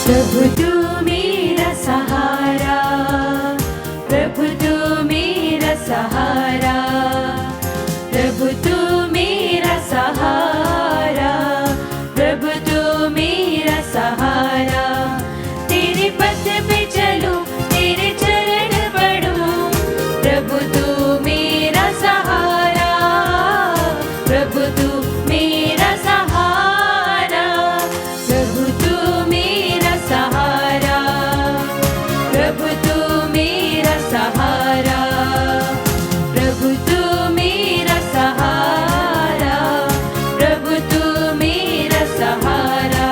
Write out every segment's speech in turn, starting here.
प्रभु तू मेरा सहारा, प्रभु तू मेरा सहारा, प्रभु तू मेरा सहारा, प्रभु तू मेरा सहारा। तेरे पथ पे चलूं, तेरे चरण पढ़ूं, प्रभु तू मेरा सहारा, प्रभु तू मेरा सहारा, प्रभु तू मेरा सहारा, प्रभु तू मेरा सहारा, प्रभु तू मेरा सहारा, प्रभु तू मेरा सहारा।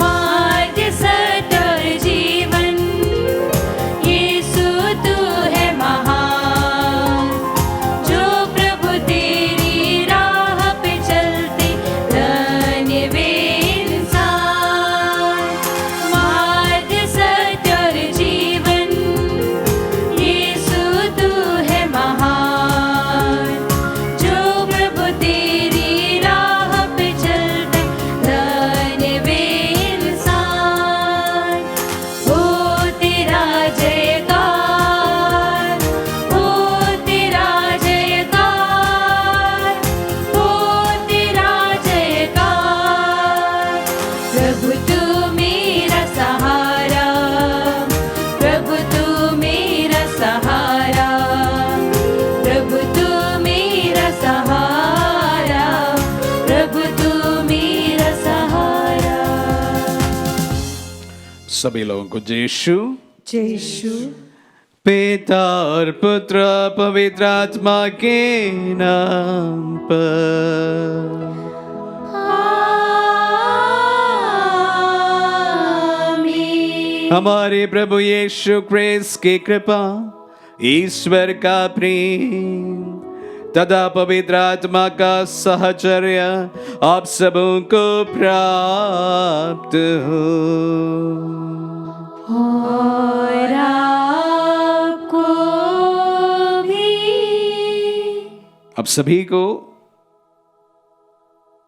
मार्ग सत्य और जीवन, यीशु तू है महान। जो प्रभु तेरी राह पे चलते, धन्य वे इंसान। मार्ग सत्य और जीवन, यीशु तू है महान। जो प्रभु तेरी राह पे चलते, धन्य वे इंसान। हो तेरा जयकार, हो तेरा जयकार, हो तेरा जयकार। प्रभु तू मेरा सहारा, प्रभु तू मेरा सहारा, प्रभु तू मेरा सहारा, प्रभु तू मेरा सहारा। सभी लोगों को जय यीशु। जय यीशु। पिता और पुत्र पवित्र आत्मा के नाम पर। आमीन। हमारे प्रभु यीशु क्रिस्त की कृपा, ईश्वर का प्रेम तथा पवित्र आत्मा का सहचर्य आप सबों को प्राप्त हो। और आपको भी। अब सभी को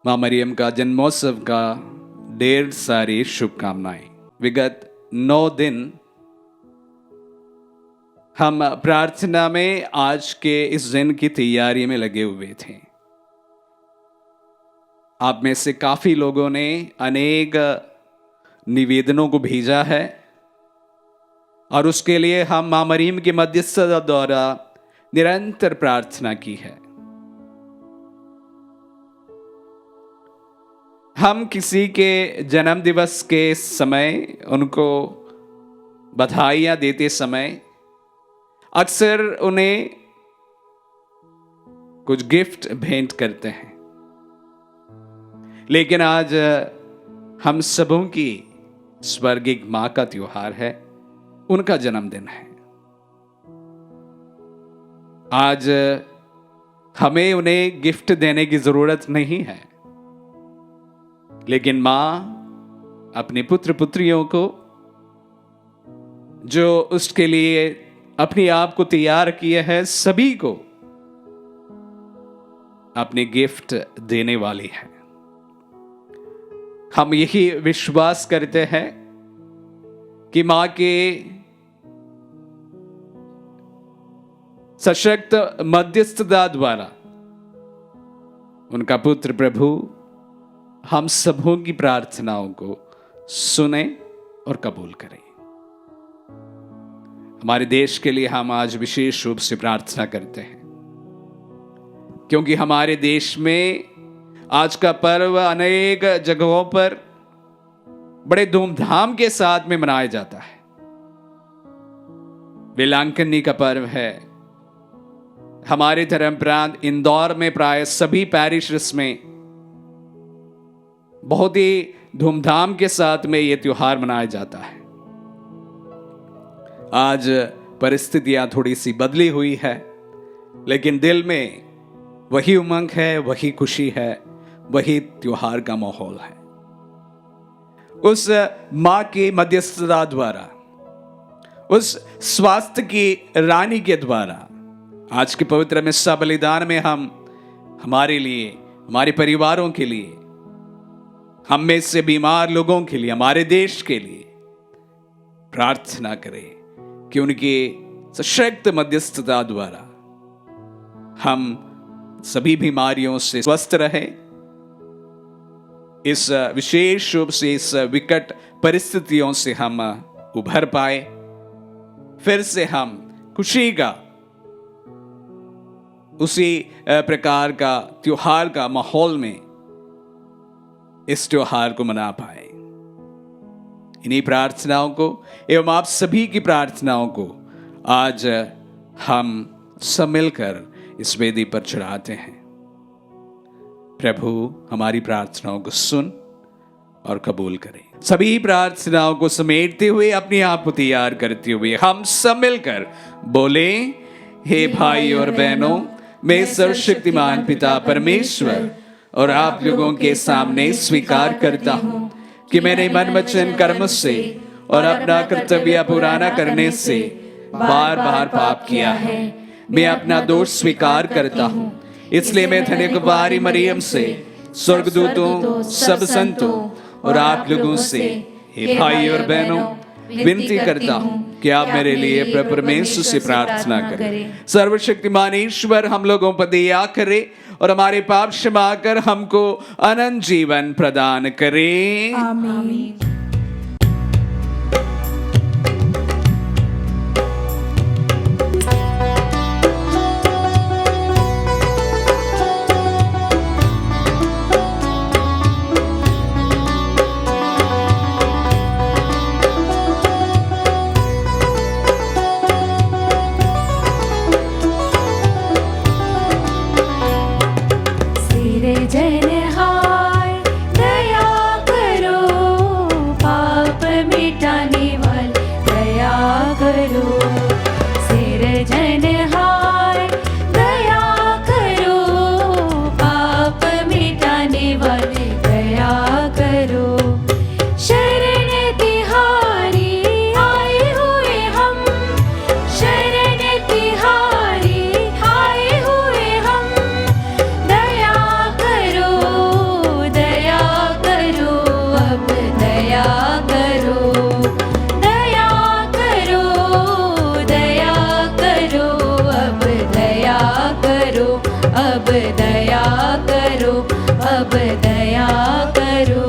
मां मरियम का जन्मोत्सव का ढेर सारी शुभकामनाएं। विगत 9 दिन हम प्रार्थना में आज के इस दिन की तैयारी में लगे हुए थे। आप में से काफी लोगों ने अनेक निवेदनों को भेजा है और उसके लिए हम मां मरियम की मध्यस्थता द्वारा निरंतर प्रार्थना की है। हम किसी के जन्म दिवस के समय उनको बधाइयां देते समय अक्सर उन्हें कुछ गिफ्ट भेंट करते हैं, लेकिन आज हम सबों की स्वर्गीय मां का त्योहार है, उनका जन्मदिन है। आज हमें उन्हें गिफ्ट देने की जरूरत नहीं है, लेकिन मां अपने पुत्र पुत्रियों को जो उसके लिए अपने आप को तैयार किए हैं, सभी को अपने गिफ्ट देने वाली है। हम यही विश्वास करते हैं कि मां के सशक्त मध्यस्थता द्वारा उनका पुत्र प्रभु हम सबों की प्रार्थनाओं को सुने और कबूल करें। हमारे देश के लिए हम आज विशेष रूप से प्रार्थना करते हैं, क्योंकि हमारे देश में आज का पर्व अनेक जगहों पर बड़े धूमधाम के साथ में मनाया जाता है। वेलांकनी का पर्व है। हमारे धर्म प्रांत इंदौर में प्राय सभी पैरिशेस में बहुत ही धूमधाम के साथ में यह त्योहार मनाया जाता है। आज परिस्थितियां थोड़ी सी बदली हुई है, लेकिन दिल में वही उमंग है, वही खुशी है, वही त्योहार का माहौल है। उस मां की मध्यस्थता द्वारा, उस स्वास्थ्य की रानी के द्वारा आज के पवित्र मिस्सा बलिदान में हम हमारे लिए, हमारे परिवारों के लिए हम में से बीमार लोगों के लिए, हमारे देश के लिए प्रार्थना करें कि उनकी सशक्त मध्यस्थता द्वारा हम सभी बीमारियों से स्वस्थ रहें, इस विशेष रूप से इस विकट परिस्थितियों से हम उभर पाए, फिर से हम खुशी का उसी प्रकार का त्योहार का माहौल में इस त्योहार को मना पाए। इन्हीं प्रार्थनाओं को एवं आप सभी की प्रार्थनाओं को आज हम सब मिलकर इस वेदी पर चढ़ाते हैं। प्रभु हमारी प्रार्थनाओं को सुन और कबूल करें। सभी प्रार्थनाओं को समेटते हुए, अपने आप को तैयार करते हुए हम सब मिलकर बोले, हे भाई और बहनों, मैं सर्वशक्तिमान पिता परमेश्वर और आप लोगों के सामने स्वीकार करता हूं कि मैंने मन वचन कर्म से और अपना कर्तव्य पूरा करने से बार बार पाप किया है। मैं अपना दोष स्वीकार करता हूं, इसलिए मैं धन्य कुमारी मरियम से, स्वर्गदूतों, सब संतों और आप लोगों से, हे भाई और बहनों, विनती करता हूं कि आप मेरे लिए प्रभु परमेश्वर से प्रार्थना करें। सर्वशक्तिमान ईश्वर हम लोगों पर दया करे और हमारे पाप क्षमा कर हमको अनंत जीवन प्रदान करे। आमीन। जनहार दया करो, पाप मिटाने वाले दया करो। सिर जनहार दया करो, पाप मिटाने वाले दया करो। शरण तिहारी आए हुए हम, शरण तिहारी आए हुए हम। दया करो, दया करो, अब दया करो, दया करो, दया करो, अब दया करो, अब दया करो, अब दया करो।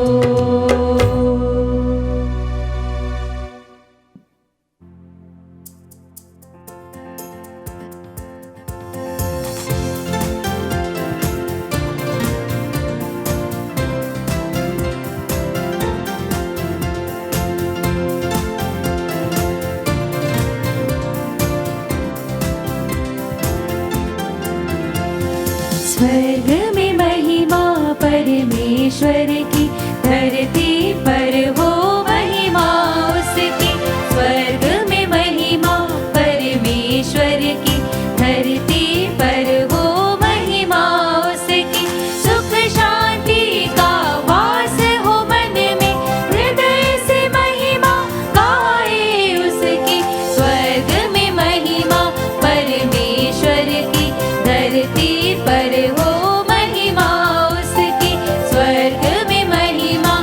स्वर्ग में महिमा परमेश्वर की, धरती पर हो महिमा उसकी। स्वर्ग में महिमा परमेश्वर की, धरती पर हो महिमा उसकी। सुख शांति का वास हो मन में, हृदय से महिमा गाए उसकी। स्वर्ग में महिमा परमेश्वर की, धरती पर हो महिमा उसकी। स्वर्ग में महिमा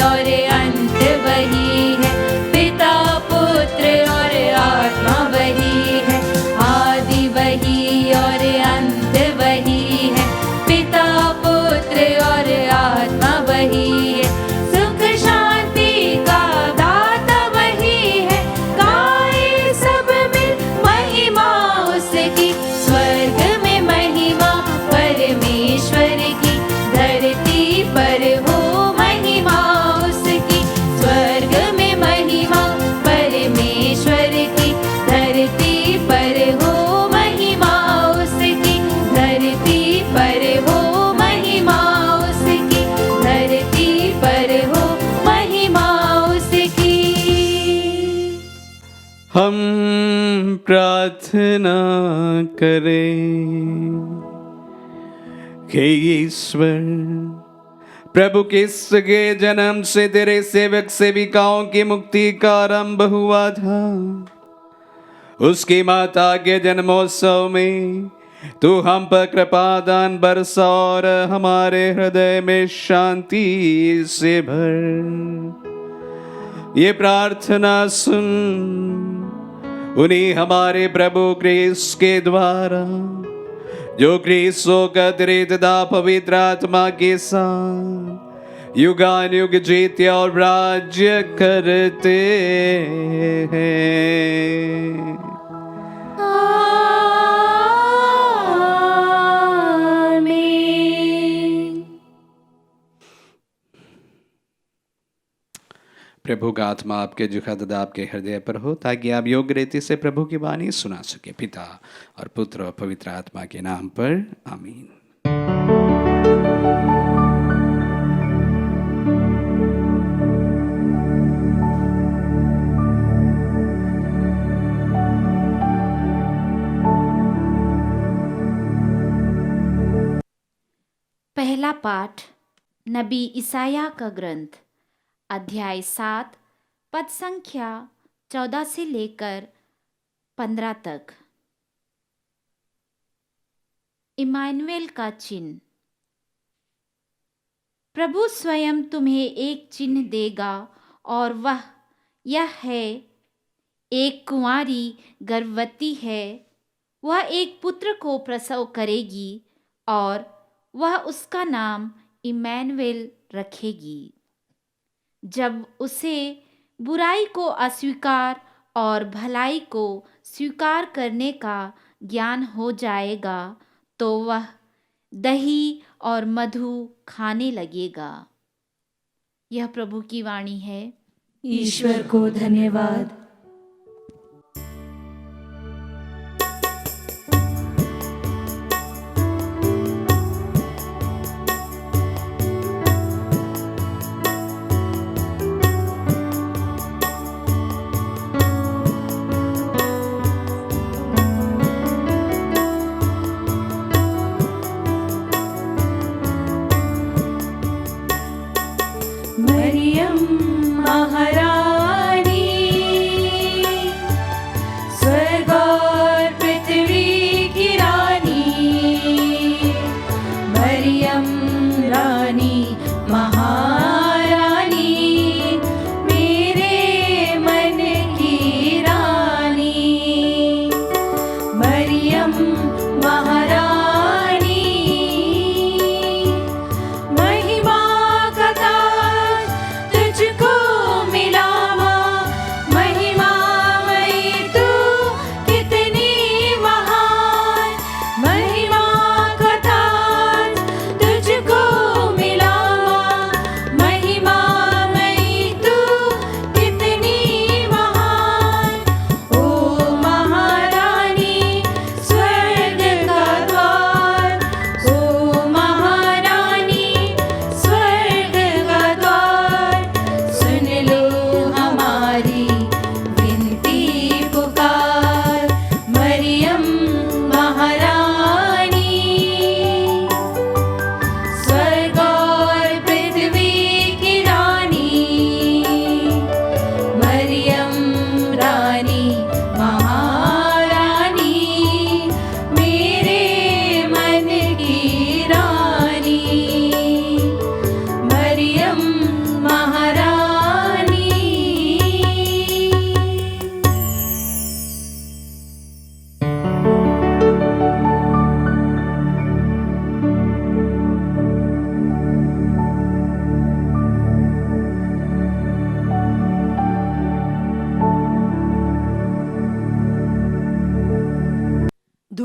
और अंत वही है, पिता पुत्र और आत्मा वही है, आदि वही और अंत वही है, पिता पुत्र और आत्मा वही है, सुख शांति का दाता वही है, गाए सब मिल महिमा उसकी, स्वर्ग में महिमा परमेश्वर की, धरती पर हो महिमा उसकी, स्वर्ग में महिमा परमेश्वर की, धरती पर हो महिमा उसकी, धरती पर हो महिमा उसकी, धरती पर हो महिमा उसकी। हम प्रार्थना करें हे ईश्वर, प्रभु के सगे जन्म से तेरे सेवक सेविकाओं की मुक्ति का आरंभ हुआ था, उसकी माता के जन्मोत्सव में तू हम पर कृपा दान बरसा और हमारे हृदय में शांति से भर। ये प्रार्थना सुन, उन्हीं हमारे प्रभु क्रिस्त के द्वारा, जो क्रिस्त होकर तेरे तथा पवित्र आत्मा के साथ युगानुयुग जीते और राज्य करते हैं। प्रभु का आत्मा आपके जुखा तथा आपके हृदय पर हो, ताकि आप योग्य रीति से प्रभु की वाणी सुना सके। पिता और पुत्र और पवित्र आत्मा के नाम पर आमीन। पहला पाठ नबी ईसाया का ग्रंथ, अध्याय 7, पद संख्या 14 से लेकर 15 तक। इमानुएल का चिन्ह। प्रभु स्वयं तुम्हें एक चिन्ह देगा और वह यह है, एक कुंवारी गर्भवती है, वह एक पुत्र को प्रसव करेगी और वह उसका नाम इमानुएल रखेगी। जब उसे बुराई को अस्वीकार और भलाई को स्वीकार करने का ज्ञान हो जाएगा, तो वह दही और मधु खाने लगेगा। यह प्रभु की वाणी है। ईश्वर को धन्यवाद। मरियम महारानी, स्वर्ग और पृथ्वी की रानी, मरियम रानी महारानी, मेरे मन की रानी, मरियम महारानी, महिमा का ताज तुझको मिला,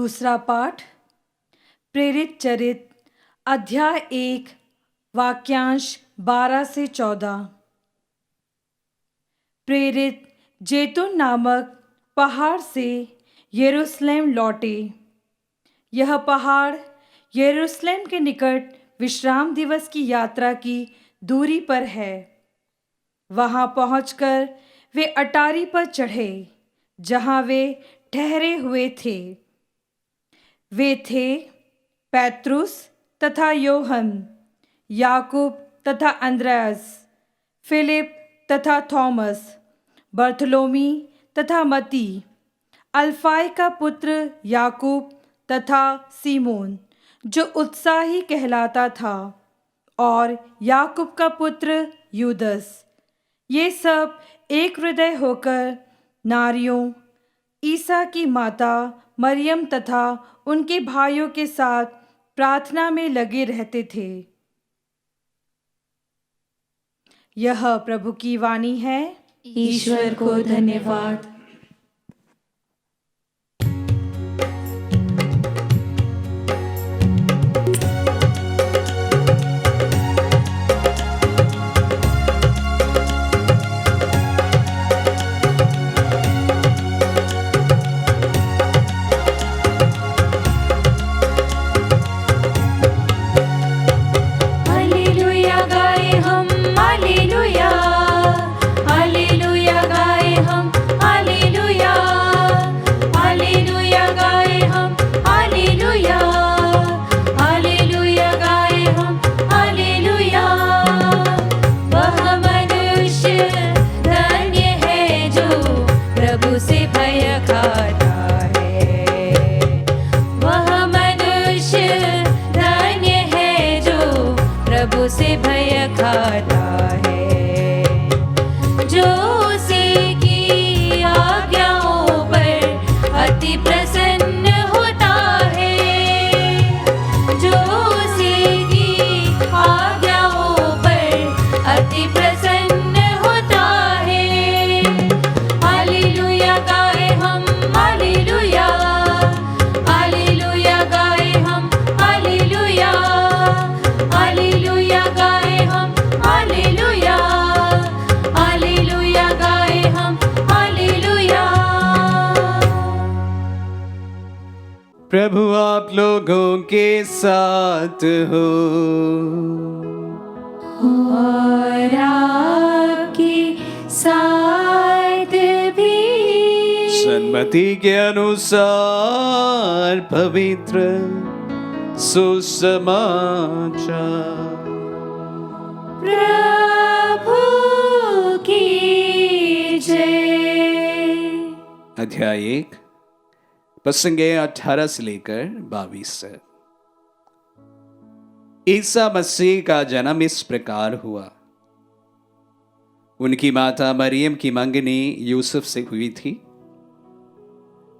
दूसरा पाठ प्रेरित चरित अध्याय 1 वाक्यांश 12 से 14। प्रेरित जैतून नामक पहाड़ से यरूशलेम लौटे। यह पहाड़ यरूशलेम के निकट विश्राम दिवस की यात्रा की दूरी पर है। वहां पहुंचकर वे अटारी पर चढ़े जहां वे ठहरे हुए थे। वे थे पैत्रुस तथा योहन, याकूब तथा अंद्रयास, फिलिप तथा थॉमस, बर्थलोमी तथा मती, अल्फाई का पुत्र याकूब तथा सीमोन जो उत्साही कहलाता था, और याकूब का पुत्र यूदस। ये सब एक हृदय होकर नारियों, ईसा की माता मरियम तथा उनके भाइयों के साथ प्रार्थना में लगे रहते थे। यह प्रभु की वाणी है। ईश्वर को धन्यवाद। हालेलुया गाए हम, हालेलुया, हालेलुया गाए हम, हालेलुया, हालेलुया गाए हम, हालेलुया, हालेलुया गाए हम, हालेलुया। वह मनुष्य धन्य है जो प्रभु से भय खाता है। वह मनुष्य धन्य है जो प्रभु से भय खाता है, जो उसी की आज्ञाओं पर अति प्रसन्न होता है, जो उसी की आज्ञाओं पर अति प्रसन्न होता है। हालेलुया गाए हम, हालेलुया, हालेलुया गाए हम, हालेलुया, हालेलुया गाए हम, हालेलुया, हालेलुया गाए हम, हालेलुया। प्रभु आप लोगों के साथ हो। और आपके साथ भी। सन्मति के अनुसार पवित्र सुसमाचार। प्रभु की जय। अध्याय 1 प्रसंगे 18 से लेकर 22 तक। ईसा मसीह का जन्म इस प्रकार हुआ। उनकी माता मरियम की मंगनी यूसुफ से हुई थी,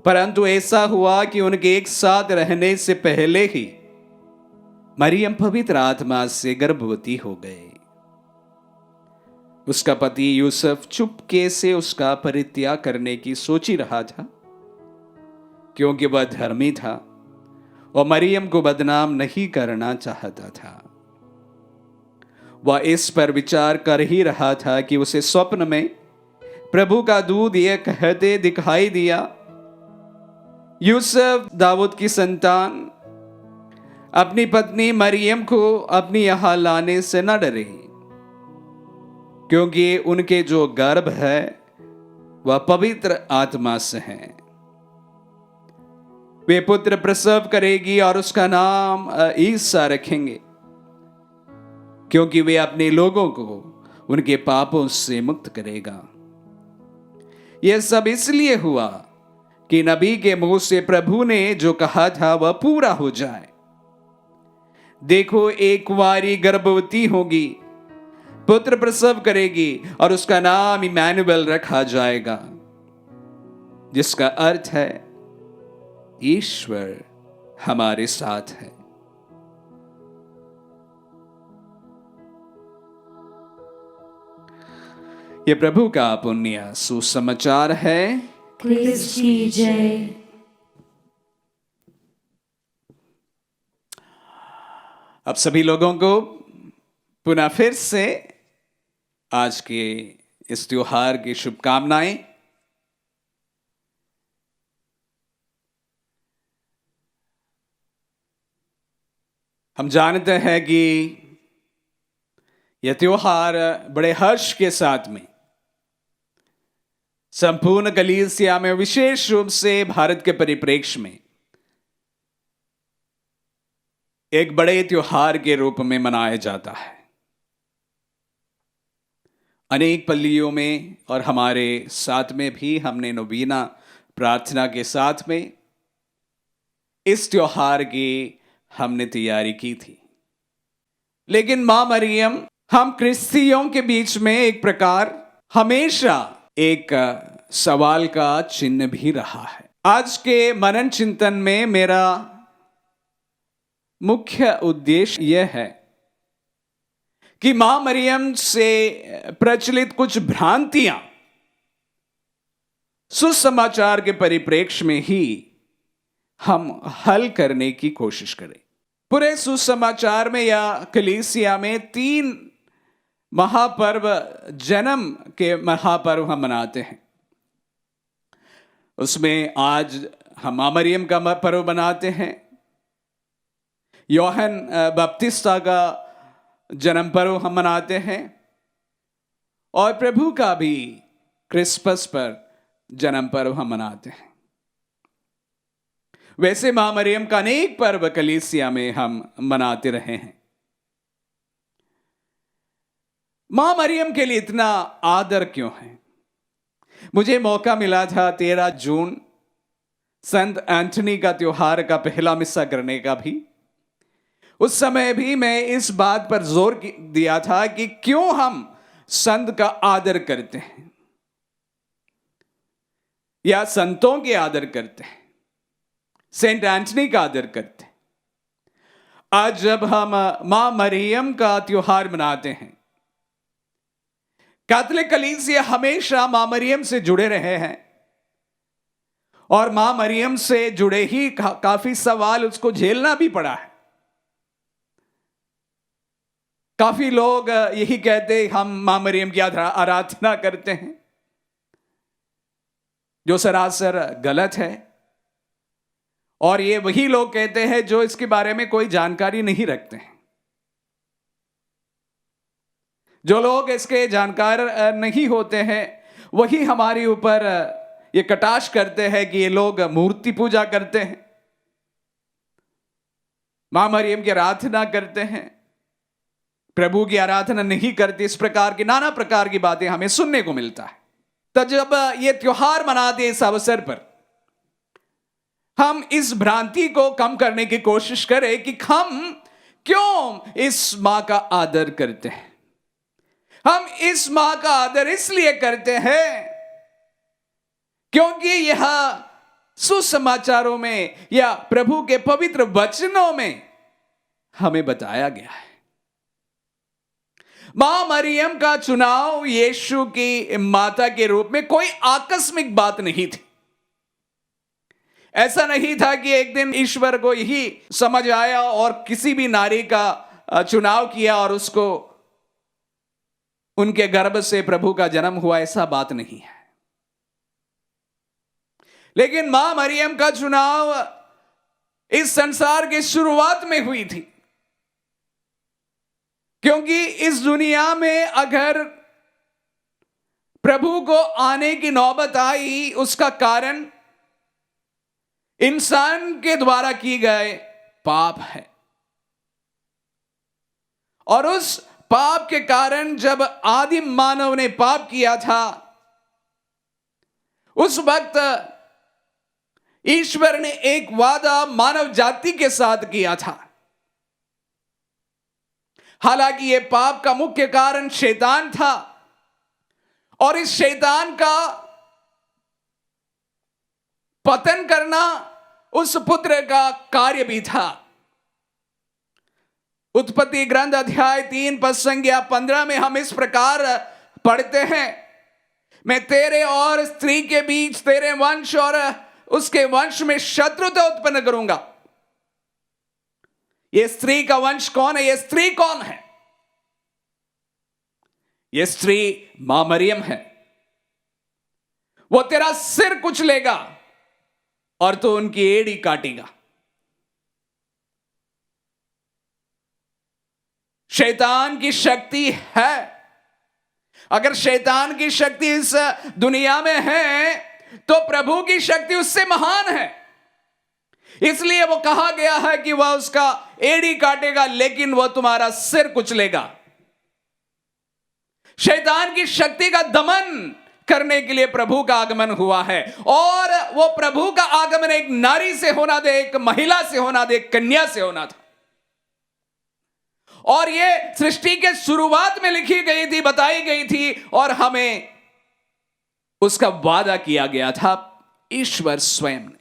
परंतु ऐसा हुआ कि उनके एक साथ रहने से पहले ही मरियम पवित्र आत्मा से गर्भवती हो गए। उसका पति यूसुफ चुपके से उसका परित्याग करने की सोच ही रहा था, क्योंकि वह धर्मी था और मरियम को बदनाम नहीं करना चाहता था। वह इस पर विचार कर ही रहा था कि उसे स्वप्न में प्रभु का दूत यह कहते दिखाई दिया, यूसुफ दाऊद की संतान, अपनी पत्नी मरियम को अपनी यहां लाने से न डरे, क्योंकि उनके जो गर्भ है वह पवित्र आत्मा से है। वे पुत्र प्रसव करेगी और उसका नाम ईसा रखेंगे, क्योंकि वे अपने लोगों को उनके पापों से मुक्त करेगा। यह सब इसलिए हुआ कि नबी के मुंह से प्रभु ने जो कहा था वह पूरा हो जाए। देखो, एक कुंवारी गर्भवती होगी, पुत्र प्रसव करेगी और उसका नाम इमैनुएल रखा जाएगा, जिसका अर्थ है ईश्वर हमारे साथ है। यह प्रभु का पुण्य सुसमाचार है। क्रिस्त की जय। अब सभी लोगों को पुनः फिर से आज के इस त्योहार की शुभकामनाएं। हम जानते हैं कि यह त्योहार बड़े हर्ष के साथ में संपूर्ण कलीसिया में, विशेष रूप से भारत के परिप्रेक्ष्य में, एक बड़े त्योहार के रूप में मनाया जाता है। अनेक पल्लियों में और हमारे साथ में भी हमने नोवीना प्रार्थना के साथ में इस त्योहार की हमने तैयारी की थी। लेकिन मां मरियम हम क्रिस्तियों के बीच में एक प्रकार हमेशा एक सवाल का चिन्ह भी रहा है। आज के मनन चिंतन में मेरा मुख्य उद्देश्य यह है कि मां मरियम से प्रचलित कुछ भ्रांतियां सुसमाचार के परिप्रेक्ष्य में ही हम हल करने की कोशिश करें। पूरे सुसमाचार में या कलीसिया में 3 महापर्व, जन्म के महापर्व हम मनाते हैं। उसमें आज हम मां मरियम का पर्व मनाते हैं, यूहन्ना बपतिस्ता का जन्म पर्व हम मनाते हैं, और प्रभु का भी क्रिसमस पर जन्म पर्व हम मनाते हैं। वैसे मां मरियम का अनेक पर्व कलीसिया में हम मनाते रहे हैं। मां मरियम के लिए इतना आदर क्यों है? मुझे मौका मिला था 13 जून संत एंथनी का त्योहार का पहला मिस्सा करने का भी। उस समय भी मैं इस बात पर जोर दिया था कि क्यों हम संत का आदर करते हैं या संतों के आदर करते हैं, सेंट एंथनी का आदर करते हैं। आज जब हम मां मरियम का त्योहार मनाते हैं, कैथोलिक कलीसिया हमेशा मां मरियम से जुड़े रहे हैं और मां मरियम से जुड़े ही काफी सवाल उसको झेलना भी पड़ा है। काफी लोग यही कहते हम मां मरियम की आराधना करते हैं, जो सरासर गलत है। और ये वही लोग कहते हैं जो इसके बारे में कोई जानकारी नहीं रखते हैं। जो लोग इसके जानकार नहीं होते हैं वही हमारे ऊपर ये कटाक्ष करते हैं कि ये लोग मूर्ति पूजा करते हैं, मां मरियम की आराधना करते हैं, प्रभु की आराधना नहीं करते। इस प्रकार की नाना प्रकार की बातें हमें सुनने को मिलता है। तो जब ये त्योहार मनाते इस अवसर पर हम इस भ्रांति को कम करने की कोशिश करें कि हम क्यों इस मां का आदर करते हैं। हम इस मां का आदर इसलिए करते हैं क्योंकि यह सुसमाचारों में या प्रभु के पवित्र वचनों में हमें बताया गया है। मां मरियम का चुनाव यीशु की माता के रूप में कोई आकस्मिक बात नहीं थी। ऐसा नहीं था कि एक दिन ईश्वर को यही समझ आया और किसी भी नारी का चुनाव किया और उसको उनके गर्भ से प्रभु का जन्म हुआ। ऐसा बात नहीं है। लेकिन मां मरियम का चुनाव इस संसार की शुरुआत में हुई थी, क्योंकि इस दुनिया में अगर प्रभु को आने की नौबत आई, उसका कारण इंसान के द्वारा की गए पाप है। और उस पाप के कारण जब आदिम मानव ने पाप किया था, उस वक्त ईश्वर ने एक वादा मानव जाति के साथ किया था। हालांकि यह पाप का मुख्य कारण शैतान था और इस शैतान का पतन करना उस पुत्र का कार्य भी था। उत्पत्ति ग्रंथ अध्याय 3 पद संज्ञा 15 में हम इस प्रकार पढ़ते हैं, मैं तेरे और स्त्री के बीच, तेरे वंश और उसके वंश में शत्रुता उत्पन्न करूंगा। ये स्त्री का वंश कौन है? ये स्त्री कौन है? ये स्त्री मां मरियम है। वो तेरा सिर कुचलेगा और तू उनकी एड़ी काटेगा। शैतान की शक्ति है। अगर शैतान की शक्ति इस दुनिया में है तो प्रभु की शक्ति उससे महान है। इसलिए वो कहा गया है कि वह उसका एड़ी काटेगा लेकिन वह तुम्हारा सिर कुचलेगा। शैतान की शक्ति का दमन करने के लिए प्रभु का आगमन हुआ है, और वो प्रभु का आगमन एक नारी से होना दे, एक महिला से होना दे, एक कन्या से होना था। और ये सृष्टि के शुरुआत में लिखी गई थी, बताई गई थी, और हमें उसका वादा किया गया था ईश्वर स्वयं ने।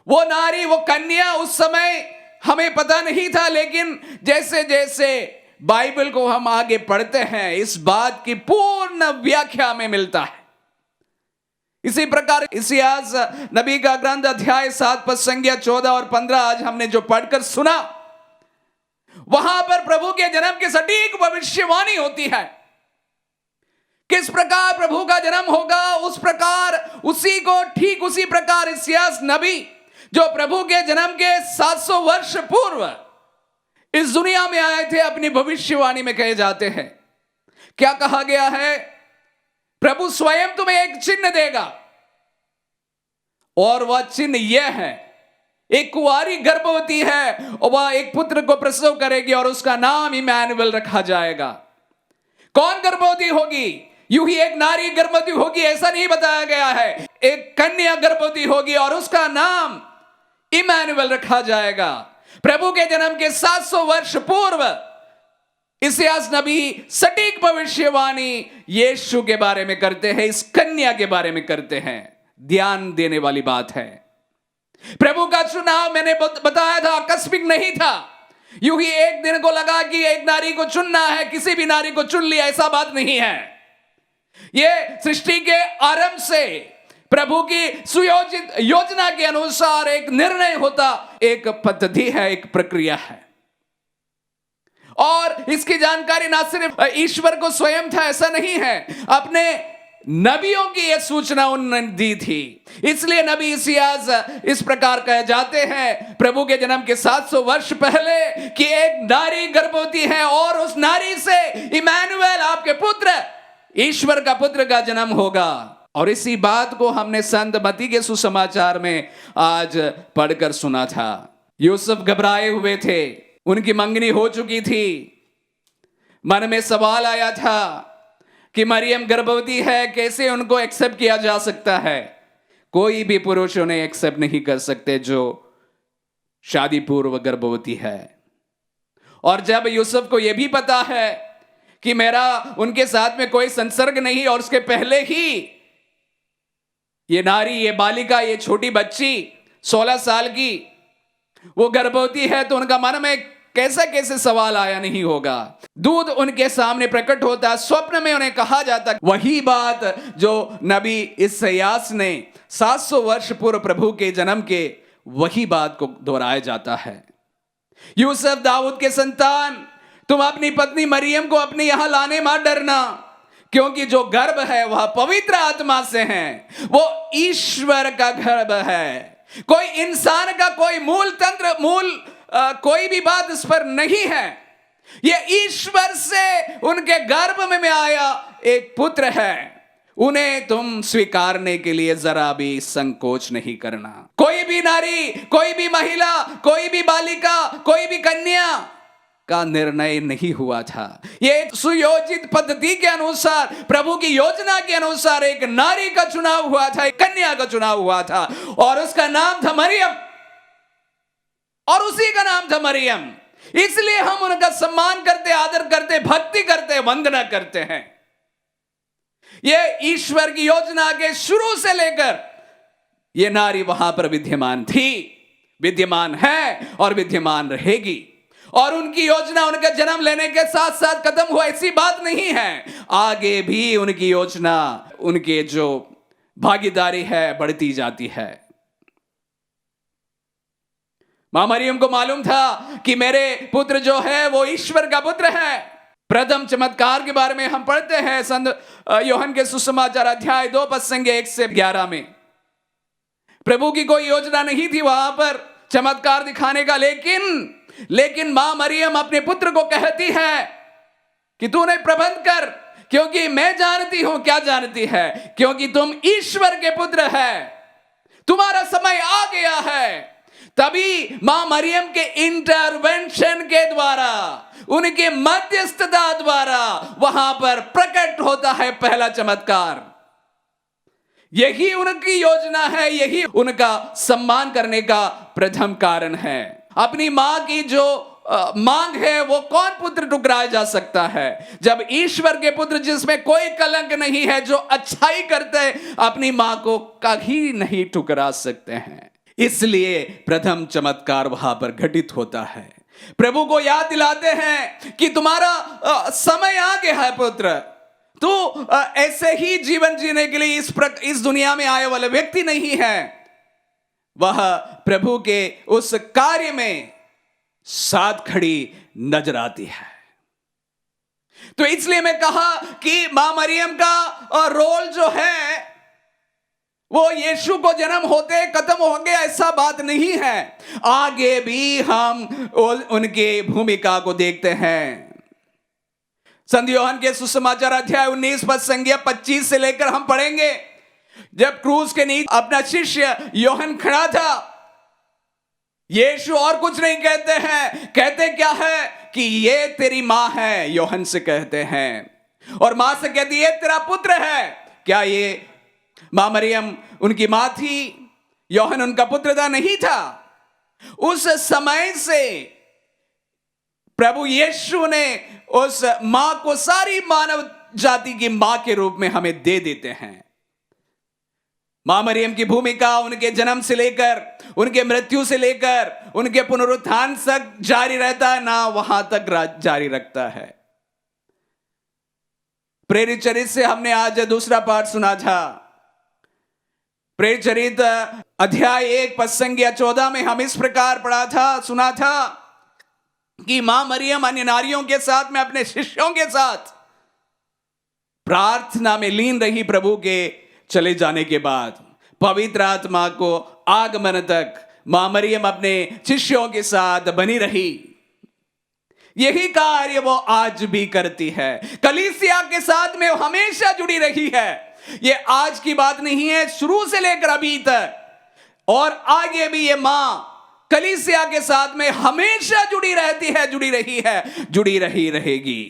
वो नारी, वो कन्या उस समय हमें पता नहीं था, लेकिन जैसे जैसे बाइबल को हम आगे पढ़ते हैं इस बात की पूर्ण व्याख्या में मिलता है। इसी प्रकार इसियास नबी का ग्रंथ अध्याय 7 पद संख्या 14 और 15 आज हमने जो पढ़कर सुना, वहां पर प्रभु के जन्म की सटीक भविष्यवाणी होती है। किस प्रकार प्रभु का जन्म होगा, उस प्रकार ठीक उसी प्रकार इसियास नबी जो प्रभु के जन्म के 700 वर्ष पूर्व इस दुनिया में आए थे, अपनी भविष्यवाणी में कहे जाते हैं। क्या कहा गया है? प्रभु स्वयं तुम्हें एक चिन्ह देगा, और वह चिन्ह यह है, एक कुंवारी गर्भवती है और वह एक पुत्र को प्रसव करेगी और उसका नाम इमैनुएल रखा जाएगा। कौन गर्भवती होगी? यूं ही एक नारी गर्भवती होगी ऐसा नहीं बताया गया है। एक कन्या गर्भवती होगी और उसका नाम इमैनुएल रखा जाएगा। प्रभु के जन्म के 700 वर्ष पूर्व इसियास नबी सटीक भविष्यवाणी यीशु के बारे में करते हैं, इस कन्या के बारे में करते हैं। ध्यान देने वाली बात है। प्रभु का चुनाव मैंने बताया था आकस्मिक नहीं था। यूं ही एक दिन को लगा कि एक नारी को चुनना है, किसी भी नारी को चुन लिया, ऐसा बात नहीं है। यह सृष्टि के आरंभ से प्रभु की सुयोजित योजना के अनुसार एक निर्णय होता, एक पद्धति है, एक प्रक्रिया है। और इसकी जानकारी ना सिर्फ ईश्वर को स्वयं था, ऐसा नहीं है, अपने नबियों की यह सूचना उन्होंने दी थी। इसलिए नबी इसियास इस प्रकार कहे जाते हैं प्रभु के जन्म के 700 वर्ष पहले कि एक नारी गर्भवती है और उस नारी से इमैनुएल आपके पुत्र, ईश्वर का पुत्र का जन्म होगा। और इसी बात को हमने संत मत्ती के सुसमाचार में आज पढ़कर सुना था। यूसुफ घबराए हुए थे, उनकी मंगनी हो चुकी थी। मन में सवाल आया था कि मरियम गर्भवती है, कैसे उनको एक्सेप्ट किया जा सकता है? कोई भी पुरुष उन्हें एक्सेप्ट नहीं कर सकते जो शादी पूर्व गर्भवती है। और जब यूसुफ को यह भी पता है कि मेरा उनके साथ में कोई संसर्ग नहीं, और उसके पहले ही ये नारी, ये बालिका, ये छोटी बच्ची 16 साल की वो गर्भवती है, तो उनका मन में कैसे सवाल आया नहीं होगा। दूध उनके सामने प्रकट होता, स्वप्न में उन्हें कहा जाता, वही बात जो नबी इसायास ने 700 वर्ष पूर्व प्रभु के जन्म के, वही बात को दोहराया जाता है। यूसुफ दाऊद के संतान, तुम अपनी पत्नी मरियम को अपने यहां लाने मत डरना, क्योंकि जो गर्भ है वह पवित्र आत्मा से है, वो ईश्वर का गर्भ है। कोई इंसान का कोई मूल तंत्र, कोई भी बात इस पर नहीं है। ये ईश्वर से उनके गर्भ में आया एक पुत्र है। उन्हें तुम स्वीकारने के लिए जरा भी संकोच नहीं करना। कोई भी नारी, कोई भी महिला, कोई भी बालिका, कोई भी कन्या का निर्णय नहीं हुआ था। ये सुयोजित पद्धति के अनुसार, प्रभु की योजना के अनुसार एक नारी का चुनाव हुआ था, एक कन्या का चुनाव हुआ था, और उसका नाम था मरियम, और उसी का नाम था मरियम। इसलिए हम उनका सम्मान करते, आदर करते, भक्ति करते, वंदना करते हैं। यह ईश्वर की योजना के शुरू से लेकर यह नारी वहां पर विद्यमान थी, विद्यमान है और विद्यमान रहेगी। और उनकी योजना उनका जन्म लेने के साथ साथ खत्म हुआ, ऐसी बात नहीं है। आगे भी उनकी योजना, उनके जो भागीदारी है, बढ़ती जाती है। मां मरियम को मालूम था कि मेरे पुत्र जो है वो ईश्वर का पुत्र है। प्रथम चमत्कार के बारे में हम पढ़ते हैं संत यूहन्ना के सुसमाचार अध्याय 2 पद संख्या 1 से 11 में। प्रभु की कोई योजना नहीं थी वहां पर चमत्कार दिखाने का, लेकिन मां मरियम अपने पुत्र को कहती है कि तूने प्रबंध कर, क्योंकि मैं जानती हूं। क्या जानती है? क्योंकि तुम ईश्वर के पुत्र है, तुम्हारा समय आ गया है। तभी मां मरियम के इंटरवेंशन के द्वारा, उनके मध्यस्थता द्वारा वहां पर प्रकट होता है पहला चमत्कार। यही उनकी योजना है, यही उनका सम्मान करने का प्रथम कारण है। अपनी मां की जो मांग है वो कौन पुत्र ठुकराया जा सकता है, जब ईश्वर के पुत्र जिसमें कोई कलंक नहीं है, जो अच्छाई करते हैं, अपनी मां को कभी नहीं ठुकरा सकते हैं। इसलिए प्रथम चमत्कार वहां पर घटित होता है। प्रभु को याद दिलाते हैं कि तुम्हारा समय आ गया है पुत्र, तू ऐसे ही जीवन जीने के लिए इस दुनिया में आए वाला व्यक्ति नहीं है। वह प्रभु के उस कार्य में साथ खड़ी नजर आती है। तो इसलिए मैं कहा कि मां मरियम का रोल जो है वो यीशु को जन्म होते खत्म हो गया, ऐसा बात नहीं है। आगे भी हम उनके भूमिका को देखते हैं। संत यूहन्ना के सुसमाचार अध्याय 19 पद संख्या 25 से लेकर हम पढ़ेंगे। जब क्रूस के नीचे अपना शिष्य यूहन्ना खड़ा था, यीशु और कुछ नहीं कहते हैं, कहते क्या है कि ये तेरी मां है, यूहन्ना से कहते हैं, और मां से कहती ये तेरा पुत्र है। क्या ये मां मरियम उनकी मां थी? यूहन्ना उनका पुत्र था? नहीं था। उस समय से प्रभु यीशु ने उस मां को सारी मानव जाति की मां के रूप में हमें दे देते हैं। मां मरियम की भूमिका उनके जन्म से लेकर, उनके मृत्यु से लेकर, उनके पुनरुत्थान तक जारी रहता है, ना वहां तक जारी रखता है। प्रेरित चरित्र से हमने आज दूसरा पाठ सुना था। प्रेरित चरित्र अध्याय 1 पद संख्या 14 में हम इस प्रकार पढ़ा था, सुना था कि मां मरियम अन्य नारियों के साथ में अपने शिष्यों के साथ प्रार्थना में लीन रही। प्रभु के चले जाने के बाद पवित्र आत्मा को आगमन तक मां मरियम अपने शिष्यों के साथ बनी रही। यही कार्य वो आज भी करती है, कलीसिया के साथ में हमेशा जुड़ी रही है। ये आज की बात नहीं है, शुरू से लेकर अभी तक और आगे भी ये मां कलीसिया के साथ में हमेशा जुड़ी रहती है, जुड़ी रही है, जुड़ी रही रहेगी।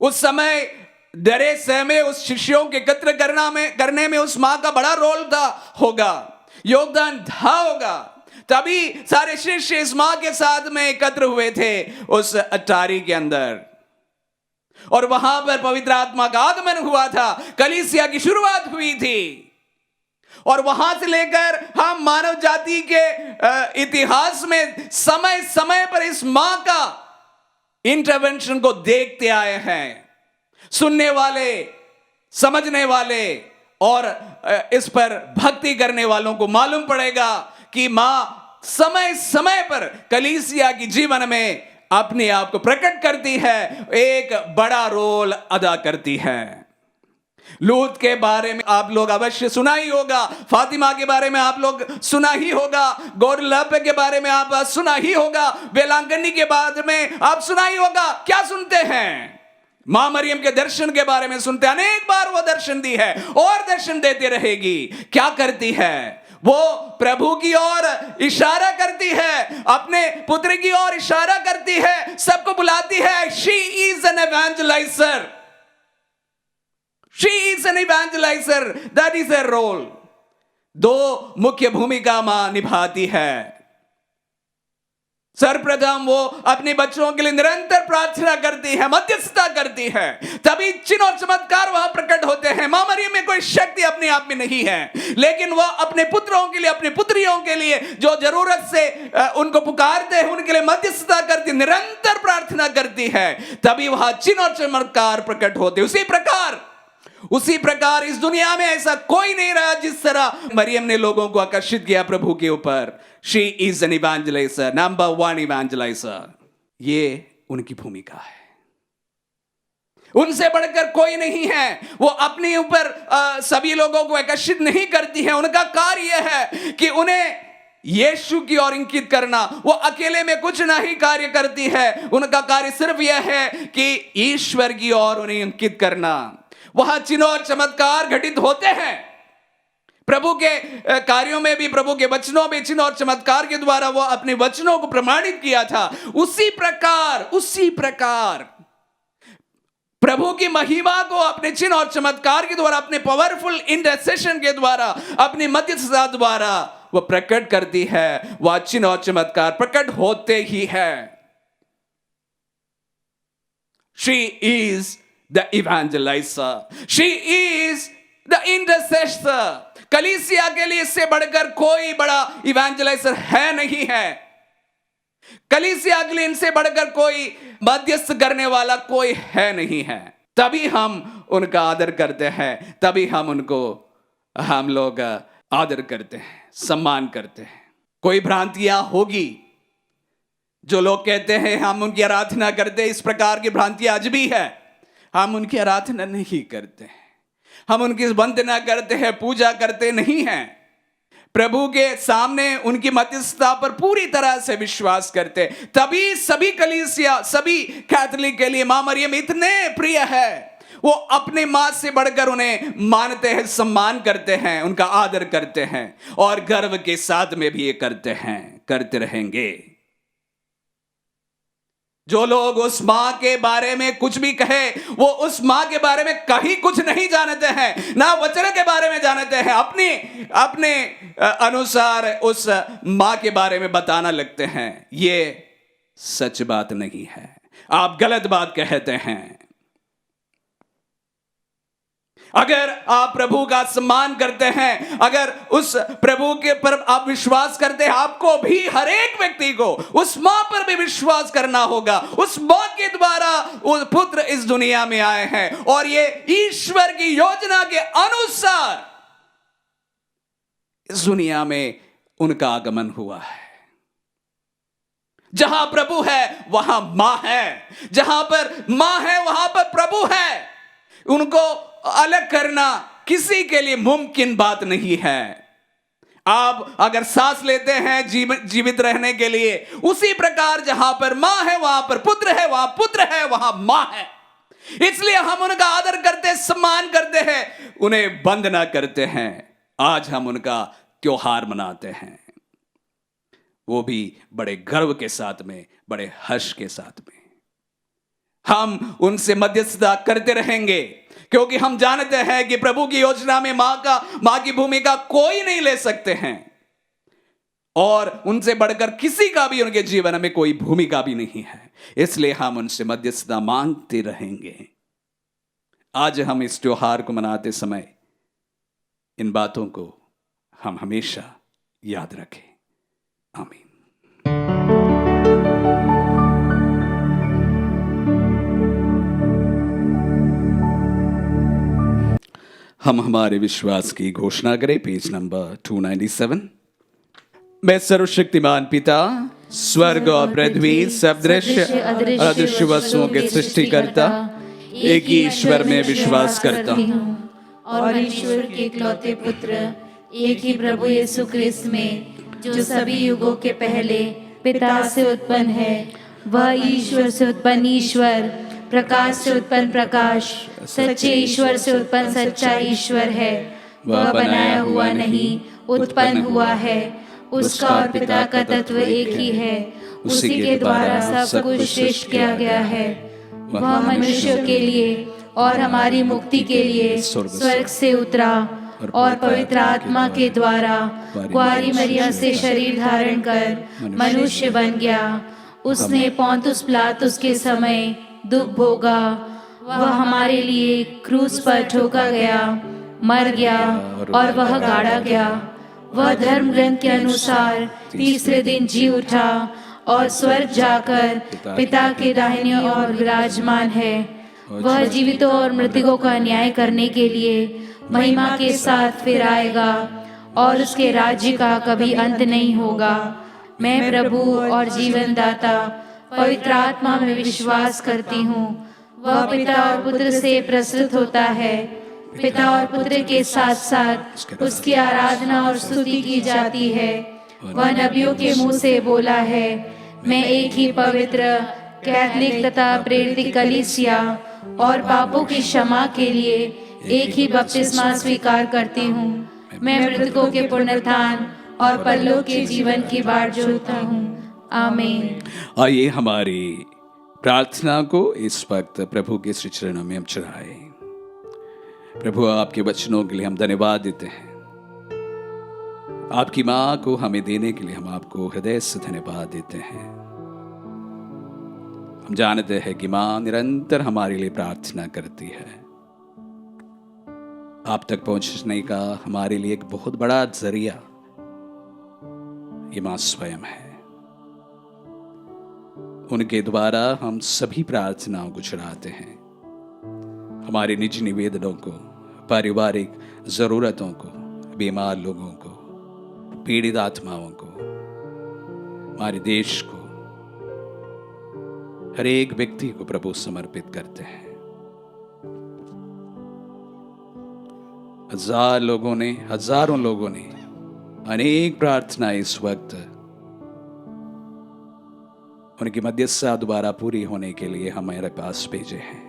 उस समय डरे सहमे उस शिष्यों के एकत्र करने में उस मां का बड़ा रोल था, होगा, योगदान था होगा। तभी सारे शिष्य इस मां के साथ में एकत्र हुए थे उस अटारी के अंदर, और वहां पर पवित्र आत्मा का आगमन हुआ था, कलीसिया की शुरुआत हुई थी। और वहां से लेकर हम मानव जाति के इतिहास में समय समय पर इस मां का इंटरवेंशन को देखते आए हैं। सुनने वाले, समझने वाले और इस पर भक्ति करने वालों को मालूम पड़ेगा कि मां समय समय पर कलीसिया की जीवन में अपने आप को प्रकट करती है, एक बड़ा रोल अदा करती है। लूत के बारे में आप लोग अवश्य सुना ही होगा, फातिमा के बारे में आप लोग सुना ही होगा, गोरलप के बारे में आप सुना ही होगा, बेलांगनी के बारे में आप सुना ही होगा। क्या सुनते हैं? मां मरियम के दर्शन के बारे में सुनते हैं। अनेक बार वो दर्शन दी है और दर्शन देती रहेगी। क्या करती है? वो प्रभु की ओर इशारा करती है, अपने पुत्र की ओर इशारा करती है, सबको बुलाती है। She is an evangelizer, she is an evangelizer, that is her role. दो मुख्य भूमिका मां निभाती है। सर्वप्रथम वो अपने बच्चों के लिए निरंतर प्रार्थना करती है, मध्यस्थता करती है, तभी चिन्ह और चमत्कार वहां प्रकट होते हैं। मां मरियम में कोई शक्ति अपने आप में नहीं है, लेकिन वह अपने पुत्रों के लिए, अपने पुत्रियों के लिए जो जरूरत से उनको पुकारते हैं, उनके लिए मध्यस्थता करती, निरंतर प्रार्थना करती है, तभी वहां चिन्ह और चमत्कार प्रकट होते। उसी प्रकार उसी प्रकार इस दुनिया में ऐसा कोई नहीं रहा जिस तरह मरियम ने लोगों को आकर्षित किया प्रभु के ऊपर। She is an evangelizer, number 1 evangelizer. ये उनकी भूमिका है, उनसे बढ़कर कोई नहीं है। वो अपने ऊपर सभी लोगों को आकर्षित नहीं करती है। उनका कार्य यह है कि उन्हें यीशु की ओर इंगित करना। वो अकेले में कुछ नहीं कार्य करती है, उनका कार्य सिर्फ यह है कि ईश्वर की ओर उन्हें इंगित करना। वहां चिन्ह और चमत्कार घटित होते हैं। प्रभु के कार्यों में भी, प्रभु के वचनों में चिन्ह और चमत्कार के द्वारा वो अपने वचनों को प्रमाणित किया था। उसी प्रकार प्रभु की महिमा को अपने चिन्ह और चमत्कार के द्वारा, अपने पावरफुल इंटरसेशन के द्वारा, अपनी मध्यस्थता द्वारा वो प्रकट करती है। वह चिन्ह और चमत्कार प्रकट होते ही है। She is the evangelizer, she is the intercessor. कलीसिया के लिए इससे बढ़कर कोई बड़ा इवेंजलाइजर है नहीं है। कलीसिया के लिए इनसे बढ़कर कोई मध्यस्थ करने वाला कोई है नहीं है। तभी हम उनका आदर करते हैं, तभी हम लोग आदर करते हैं, सम्मान करते हैं। कोई भ्रांतियां होगी, जो लोग कहते हैं हम उनकी आराधना करते हैं, इस प्रकार की भ्रांतियां आज भी है। हम उनकी आराधना नहीं करते हैं, हम उनकी वंदना करते हैं, पूजा करते नहीं हैं। प्रभु के सामने उनकी मध्यस्थता पर पूरी तरह से विश्वास करते। तभी सभी कलीसिया, सभी कैथोलिक के लिए मां मरियम इतने प्रिय है। वो अपने मां से बढ़कर उन्हें मानते हैं, सम्मान करते हैं, उनका आदर करते हैं और गर्व के साथ में भी ये करते हैं, करते रहेंगे। जो लोग उस मां के बारे में कुछ भी कहे, वो उस मां के बारे में कहीं कुछ नहीं जानते हैं, ना वचन के बारे में जानते हैं। अपने अनुसार उस मां के बारे में बताना लगते हैं। ये सच बात नहीं है, आप गलत बात कहते हैं। अगर आप प्रभु का सम्मान करते हैं, अगर उस प्रभु के पर आप विश्वास करते हैं, आपको भी, हर एक व्यक्ति को उस मां पर भी विश्वास करना होगा। उस मां के द्वारा वो पुत्र इस दुनिया में आए हैं और ये ईश्वर की योजना के अनुसार इस दुनिया में उनका आगमन हुआ है। जहां प्रभु है वहां मां है, जहां पर मां है वहां पर प्रभु है। उनको अलग करना किसी के लिए मुमकिन बात नहीं है। आप अगर सांस लेते हैं जीवित रहने के लिए, उसी प्रकार जहां पर मां है वहां पर पुत्र है, वहां पुत्र है वहां मां है। इसलिए हम उनका आदर करते, सम्मान करते हैं, उन्हें वंदना करते हैं। आज हम उनका त्योहार मनाते हैं, वो भी बड़े गर्व के साथ में, बड़े हर्ष के साथ में। हम उनसे मध्यस्थता करते रहेंगे क्योंकि हम जानते हैं कि प्रभु की योजना में मां की भूमिका कोई नहीं ले सकते हैं और उनसे बढ़कर किसी का भी उनके जीवन में कोई भूमिका भी नहीं है। इसलिए हम उनसे मध्यस्थता मांगते रहेंगे। आज हम इस त्योहार को मनाते समय इन बातों को हम हमेशा याद रखें। आमीन। हम हमारे विश्वास की घोषणा करें। Page number 297। मैं सर्वशक्तिमान पिता, स्वर्ग और पृथ्वी, सब दृश्य और अदृश्य वस्तुओं के सृष्टिकर्ता एक ही ईश्वर में विश्वास करता हूँ और ईश्वर के इकलौते पुत्र एक ही प्रभु यीशु ख्रिस्त में, जो सभी युगों के पहले पिता से उत्पन्न है, वह ईश्वर से उत्पन्न ईश्वर, प्रकाश से उत्पन्न प्रकाश, सच्चे ईश्वर से उत्पन्न सच्चा ईश्वर है। वह बनाया हुआ नहीं, उत्पन्न हुआ है। उसका और पिता का तत्व एक ही है। उसी के द्वारा सब कुछ सृष्टि किया गया है। वह मनुष्यों के लिए और हमारी मुक्ति के लिए स्वर्ग से उतरा और पवित्र आत्मा के द्वारा कुंवारी मरियम से शरीर धारण कर मनुष्य बन गया। उसने पोंतुस पिलातुस के समय दुख भोगा। वह हमारे लिए क्रूस पर ठोका गया, मर गया और वह गाड़ा गया। वह धर्म ग्रंथ के अनुसार तीसरे दिन जी उठा और स्वर्ग जाकर पिता के दाहिने ओर विराजमान है। वह जीवितों और मृतकों का न्याय करने के लिए महिमा के साथ फिर आएगा और उसके राज्य का कभी अंत नहीं होगा। मैं प्रभु और जीवन दाता पवित्र आत्मा में विश्वास करती हूँ। वह पिता और पुत्र से प्रस्तुत होता है। पिता और पुत्र के साथ साथ उसकी आराधना और स्तुति की जाती है। वह नबियों के मुंह से बोला है। मैं एक ही पवित्र कैथोलिक तथा प्रेरित कलीसिया और पापों की क्षमा के लिए एक ही बपतिस्मा स्वीकार करती हूँ। मैं मृतकों के पुनरुत्थान और परलोक के जीवन की बाट जोहता हूँ। आमीन। आइए हमारी प्रार्थना को इस वक्त प्रभु के श्री चरणों में हम चढ़ाएं। प्रभु, आपके वचनों के लिए हम धन्यवाद देते हैं। आपकी माँ को हमें देने के लिए हम आपको हृदय से धन्यवाद देते हैं। हम जानते हैं कि माँ निरंतर हमारे लिए प्रार्थना करती है। आप तक पहुंचने का हमारे लिए एक बहुत बड़ा जरिया ये माँ स्वयं है। उनके द्वारा हम सभी प्रार्थनाओं को चढ़ाते हैं। हमारे निजी निवेदनों को, पारिवारिक जरूरतों को, बीमार लोगों को, पीड़ित आत्माओं को, हमारे देश को, हर एक व्यक्ति को प्रभु समर्पित करते हैं। हजारों लोगों ने अनेक प्रार्थनाएं इस वक्त उनकी मध्यस्थता दोबारा पूरी होने के लिए हमारे पास भेजे हैं।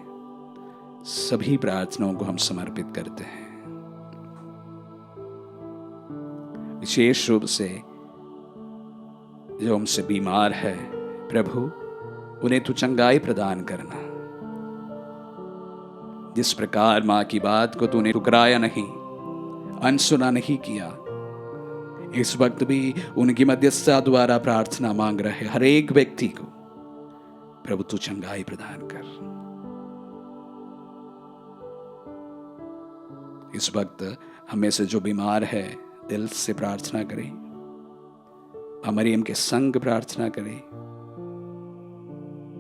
सभी प्रार्थनाओं को हम समर्पित करते हैं। विशेष रूप से जो हमसे बीमार है, प्रभु उन्हें तू चंगाई प्रदान करना। जिस प्रकार माँ की बात को तूने ठुकराया नहीं, अनसुना नहीं किया, इस वक्त भी उनकी मध्यस्थता द्वारा प्रार्थना मांग रहे हर एक व्यक्ति को प्रभु तू चंगाई प्रदान कर। इस वक्त हमें से जो बीमार है, दिल से प्रार्थना करें। मरियम के संग प्रार्थना करें।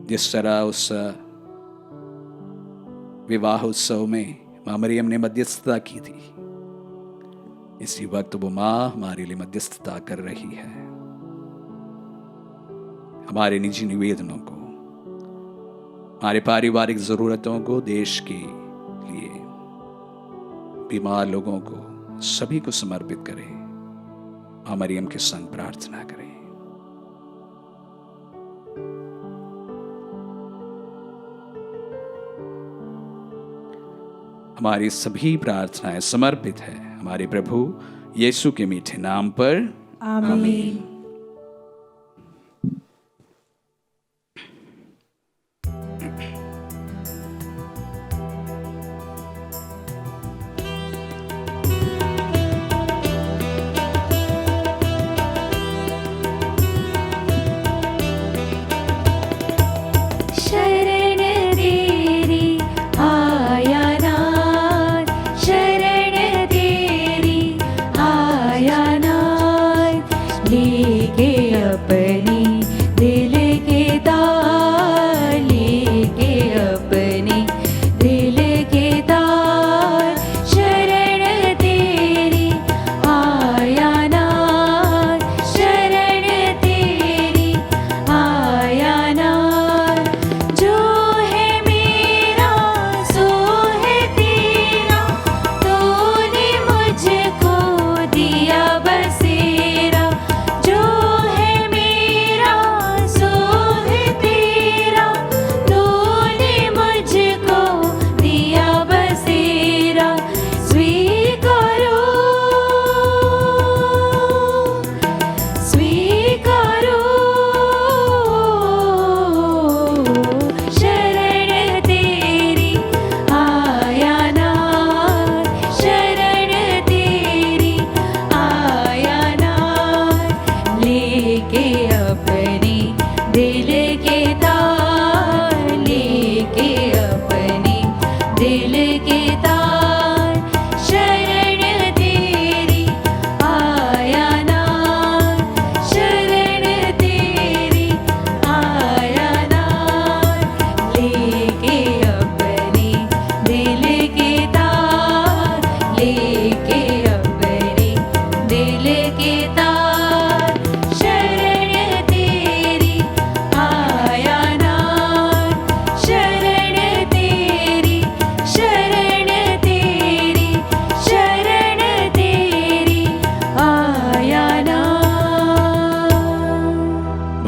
जिस तरह उस विवाह उत्सव में मां मरियम ने मध्यस्थता की थी, इसी वक्त वो मां हमारे लिए मध्यस्थता कर रही है। हमारे निजी निवेदनों को, हमारे पारिवारिक जरूरतों को, देश के लिए बीमार लोगों को, सभी को समर्पित करें। मां मरियम के संग प्रार्थना करें। हमारी सभी प्रार्थनाएं समर्पित है हमारे प्रभु यीशु के मीठे नाम पर। आमीन।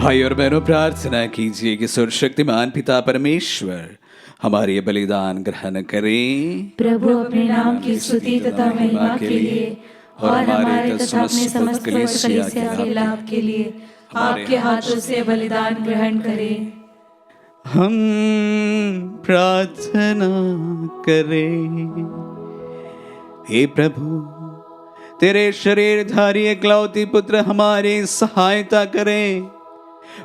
भाई और बहनों, प्रार्थना कीजिए कि सर्वशक्तिमान पिता परमेश्वर हमारे ये बलिदान ग्रहण करें। प्रभु अपने नाम की स्तुति तथा महिमा के लिए और हमारे तथा अपने समस्त कलीसिया के लाभ के लिए आपके हाथों से बलिदान ग्रहण करें। हम प्रार्थना करें। हे प्रभु, तेरे शरीरधारी एकलौती पुत्र हमारी सहायता करें।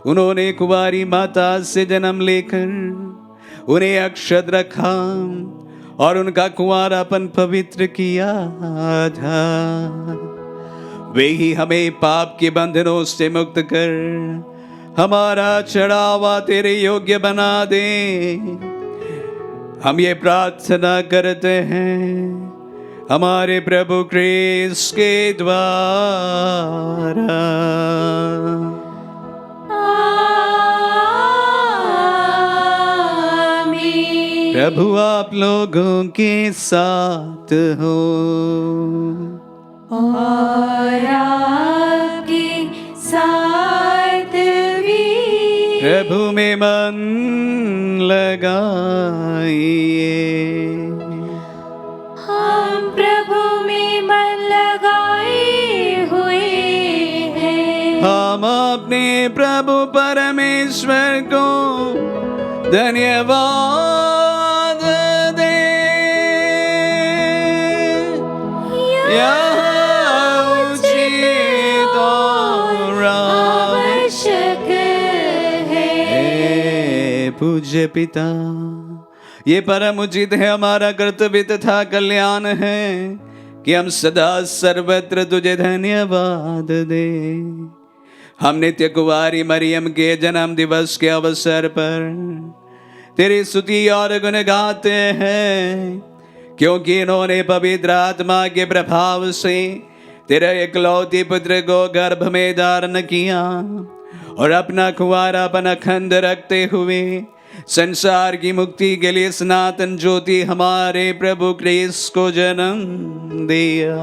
उन्होंने कुंवारी माता से जन्म लेकर उन्हें अक्षत रखा और उनका कुंवारापन पवित्र किया था। वे ही हमें पाप के बंधनों से मुक्त कर हमारा चढ़ावा तेरे योग्य बना दे। हम ये प्रार्थना करते हैं हमारे प्रभु क्रिस्त के द्वारा। प्रभु आप लोगों के साथ हो और आपके साथ भी। प्रभु में मन लगाइए। हम प्रभु में मन लगाए हुए हैं। हम अपने प्रभु परमेश्वर को धन्यवाद दे। उचित और आवश्यक है। पूज्य पिता, ये परम उचित है, हमारा कर्तव्य तथा कल्याण है कि हम सदा सर्वत्र तुझे धन्यवाद दे। हम नित्य कुंवारी मरियम के जन्म दिवस के अवसर पर तेरी स्तुति और गुण गाते हैं, क्योंकि इन्होंने पवित्र आत्मा के प्रभाव से तेरे एकलौती पुत्र को गर्भ में धारण किया और अपना कुंवारापन अखंड रखते हुए संसार की मुक्ति के लिए सनातन ज्योति हमारे प्रभु क्रिस्त को जन्म दिया।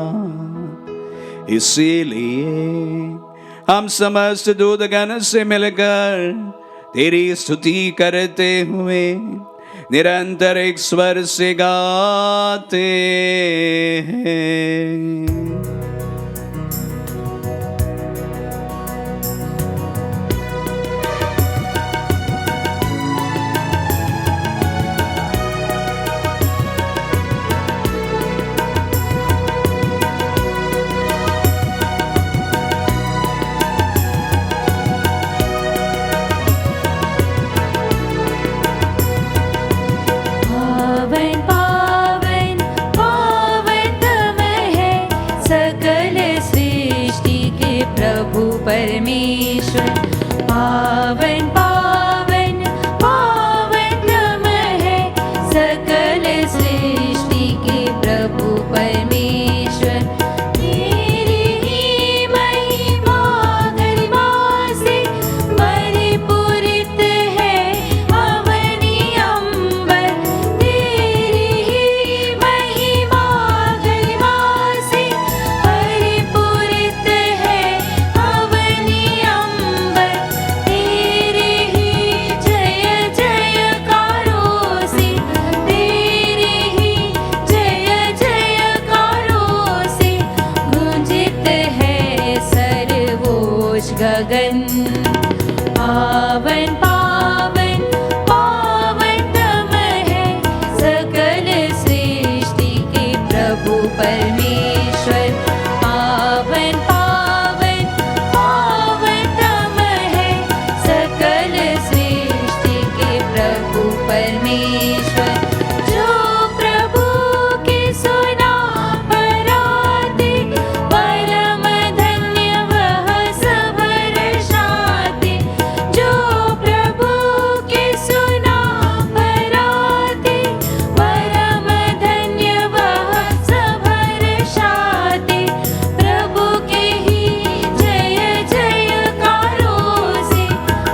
इसीलिए हम समस्त दूतगण से मिलकर तेरी स्तुति करते हुए निरंतर एक स्वर से गाते हैं। परमेश्वर पावन पावन पावन तम है, सकल सृष्टि के प्रभु परमेश्वर। तेरी ही महिमा गरिमा से परिपूरित है अवनी अंबर। तेरी ही महिमा गरिमा से परिपूरित है गगन। पावन पावन पावन तम है, सकल सृष्टि के प्रभु परमेश्वर। पावन पावन पावन तम है, सकल सृष्टि के प्रभु परमेश्वर। जो प्रभु के सुना पराते, परम धन्य वह सब शांति। जो प्रभु के सुना पराते, परम धन्य वह सब शांति। प्रभु के ही जय जयकारों से,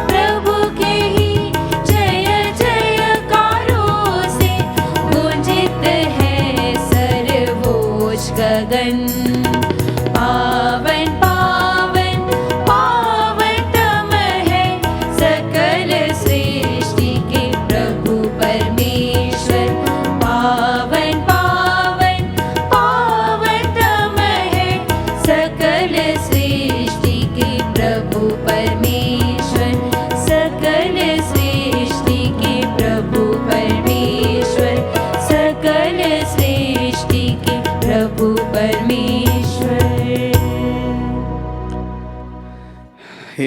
प्रभु के ही जय जयकारों से गूंजित है सर्वोच्च गगन। पावन पावन पावन तम है,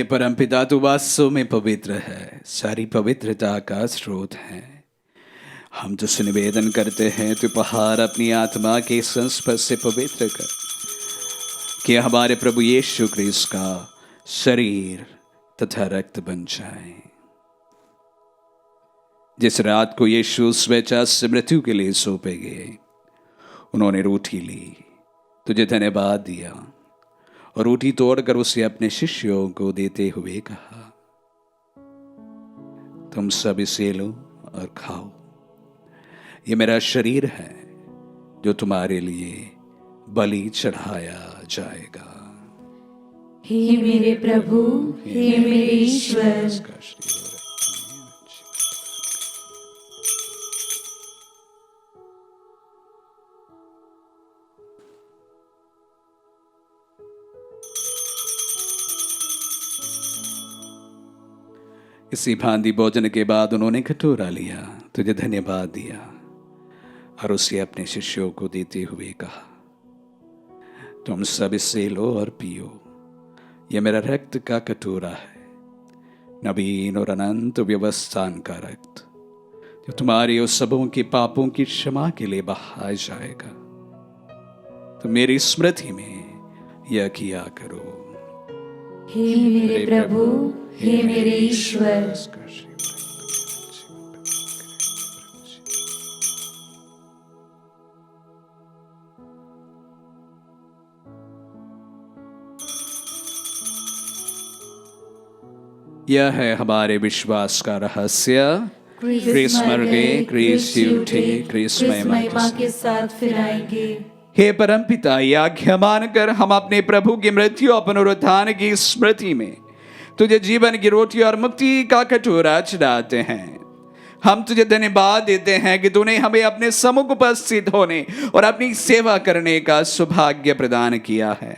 परमपिता, तू वास्तव में पवित्र है, सारी पवित्रता का स्रोत है। हम तुझसे निवेदन करते हैं, तू पहाड़ अपनी आत्मा के संस्पर्श से पवित्र कर, कि हमारे प्रभु यीशु क्रिस्त का शरीर तथा रक्त बन जाए। जिस रात को यीशु स्वेच्छा से मृत्यु के लिए सौंपे गए, उन्होंने रोटी ली, तुझे धन्यवाद दिया और रोटी तोड़कर उसे अपने शिष्यों को देते हुए कहा, तुम सब इसे लो और खाओ, ये मेरा शरीर है जो तुम्हारे लिए बलि चढ़ाया जाएगा। हे मेरे प्रभु, हे मेरे ईश्वर, इसी भांति भोजन के बाद उन्होंने कटोरा लिया, तुझे धन्यवाद दिया और उसे अपने शिष्यों को देते हुए कहा, तुम सब इससे लो और पियो, यह मेरा रक्त का कटोरा है, नवीन और अनंत व्यवस्थान का रक्त, जो तुम्हारे और सबों के पापों की क्षमा के लिए बहाया जाएगा। तो मेरी स्मृति में यह किया करो। हे मेरे प्रभु, हे मेरे ईश्वर, यह है हमारे विश्वास का रहस्य। क्रिस्त मर गए, क्रिस्त जी उठे, क्रिस्त महिमा के साथ फिर आएंगे। हे परमपिता, यह आज्ञा मानकर हम अपने प्रभु की मृत्यु और पुनरुत्थान की स्मृति में तुझे जीवन की रोटी और मुक्ति का कटोरा चढ़ाते हैं। हम तुझे धन्यवाद देते हैं कि तूने हमें अपने सम्मुख उपस्थित होने और अपनी सेवा करने का सौभाग्य प्रदान किया है।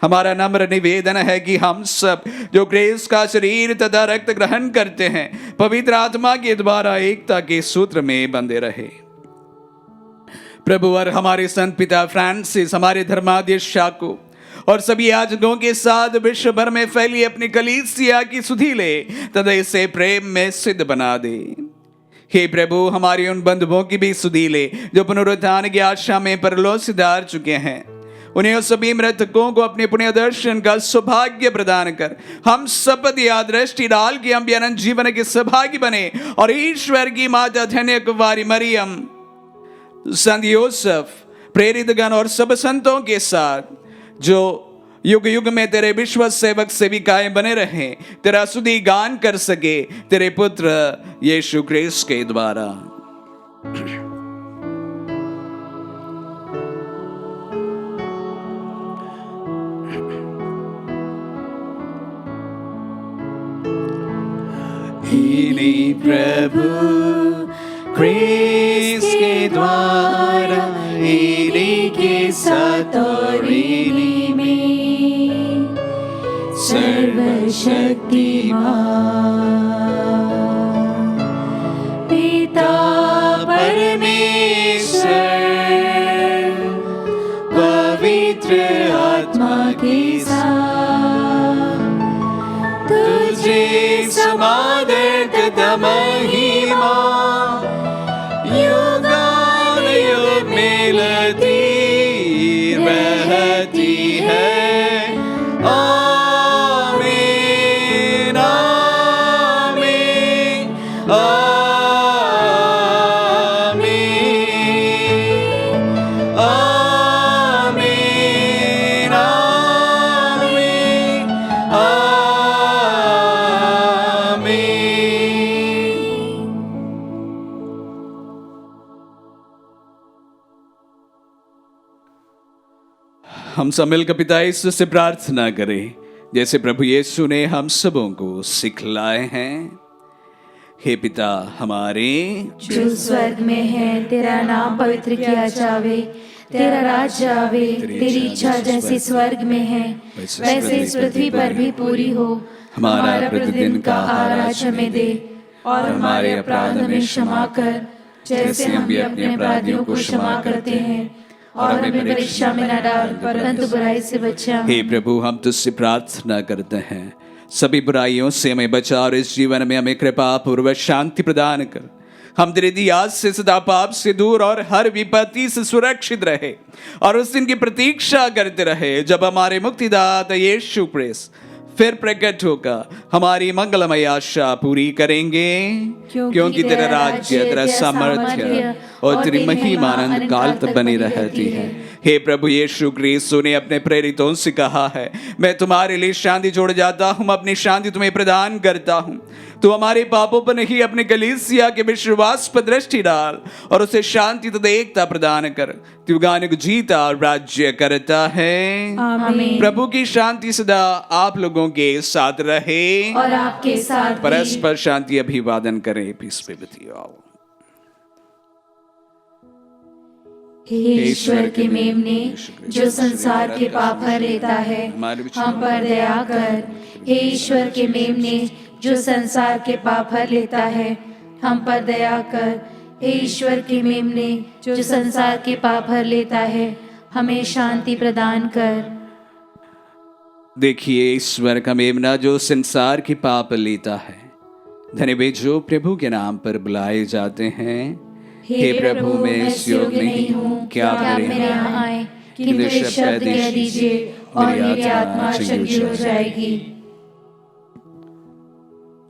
हमारा नम्र निवेदन है कि हम सब जो क्रिस्त का शरीर तथा रक्त ग्रहण करते हैं, पवित्र आत्मा के द्वारा एकता के सूत्र में बंधे रहे। प्रभु और हमारे संत पिता फ्रांसिस, हमारे धर्माध्यक्ष शाको और सभी याजकों के साथ विश्व भर में फैली अपनी कलीसिया की सुधि ले तथा इसे प्रेम में सिद्ध बना दे। हे प्रभु, हमारे उन बंधुओं की भी सुधि ले जो पुनरुत्थान की आशा में परलोक सिधार चुके हैं। उन्हें और सभी मृतकों को अपने पुण्य दर्शन का सौभाग्य प्रदान कर हम शपथ या दृष्टि डाल के हम भी अनंत जीवन के सहभागी बने और ईश्वर की माता धन्य कुमारी मरियम, संत यूसुफ, प्रेरित गण और सब संतों के साथ जो युग युग में तेरे विश्व सेवक सेविकाएं बने रहे, तेरा स्तुति गान कर सके तेरे पुत्र यीशु क्रिस्त के द्वारा। इन्हीं प्रभु क्रिस्त के द्वारा, इन्हीं के साथ और इन्हीं में सर्वशक्तिमान पिता परमेश्वर पवित्र आत्मा के साथ तुझे समादर तथा महिमा युगानुयुग मिलती रहती है। आमीन, आमीन, आमीन, आमीन, आमीन, आमीन। हम सब मिलकर पिता यीशु से प्रार्थना करें, जैसे प्रभु यीशु ने हम सबों को सिखलाए हैं। हे पिता हमारे जो स्वर्ग में है, तेरा नाम पवित्र किया जावे, तेरा राज्य आवे, तेरी इच्छा जैसे स्वर्ग में है वैसे इस पृथ्वी पर भी पूरी हो। हमारा प्रतिदिन का आहार आज हमें दे और हमारे अपराध हमें क्षमा कर, जैसे हम भी अपने अपराधियों को क्षमा करते हैं, और हमें परीक्षा में न डाल परंतु बुराई से बचा। हे प्रभु, हम तुझसे प्रार्थना करते हैं, सभी बुराइयों से हमें बचा और इस जीवन में हमें कृपा पूर्वक शांति प्रदान कर। हम तेरे दियाज से सदा पाप से दूर और हर विपत्ति से सुरक्षित रहे और उस दिन की प्रतीक्षा करते रहे जब हमारे मुक्तिदाता यीशु क्रिस्त फिर प्रकट होकर हमारी मंगलमय आशा पूरी करेंगे, क्योंकि तेरा राज्य, तेरा सामर्थ्य और तेरी महिमा अनंत काल तक बनी रहती है। हे प्रभु यीशु क्रिस्त ने अपने प्रेरितों से कहा है, मैं तुम्हारे लिए शांति छोड़ जाता हूँ, अपनी शांति तुम्हें प्रदान करता हूँ। तू हमारे पापों पर नहीं, अपने कलीसिया के विश्वास पर दृष्टि डाल और उसे शांति तथा एकता प्रदान कर। तू गाने को जीता और राज्य करता है। आमीन। प्रभु की शांति सदा आप लोगों के साथ रहे और आपके साथ भी। परस्पर शांति अभिवादन करें। पीस पे बतियाओ। हे ईश्वर के मेमने, जो संसार के पाप हर लेता है, हम पर दया कर। हे ईश्वर के मेमने, जो संसार के पाप हर लेता है, हम पर दया कर। हे ईश्वर के मेमने, जो संसार के पाप हर लेता है, हमें शांति प्रदान कर। देखिए ईश्वर का मेमना जो संसार की पाप लेता है। धन्य वे जो प्रभु के नाम पर बुलाए जाते हैं। हे प्रभु, मैं इस योग्य नहीं हूँ क्या आप मेरे यहाँ आए, किंतु एक शब्द कह दीजिए और मेरी आत्मा चंगी हो जाएगी।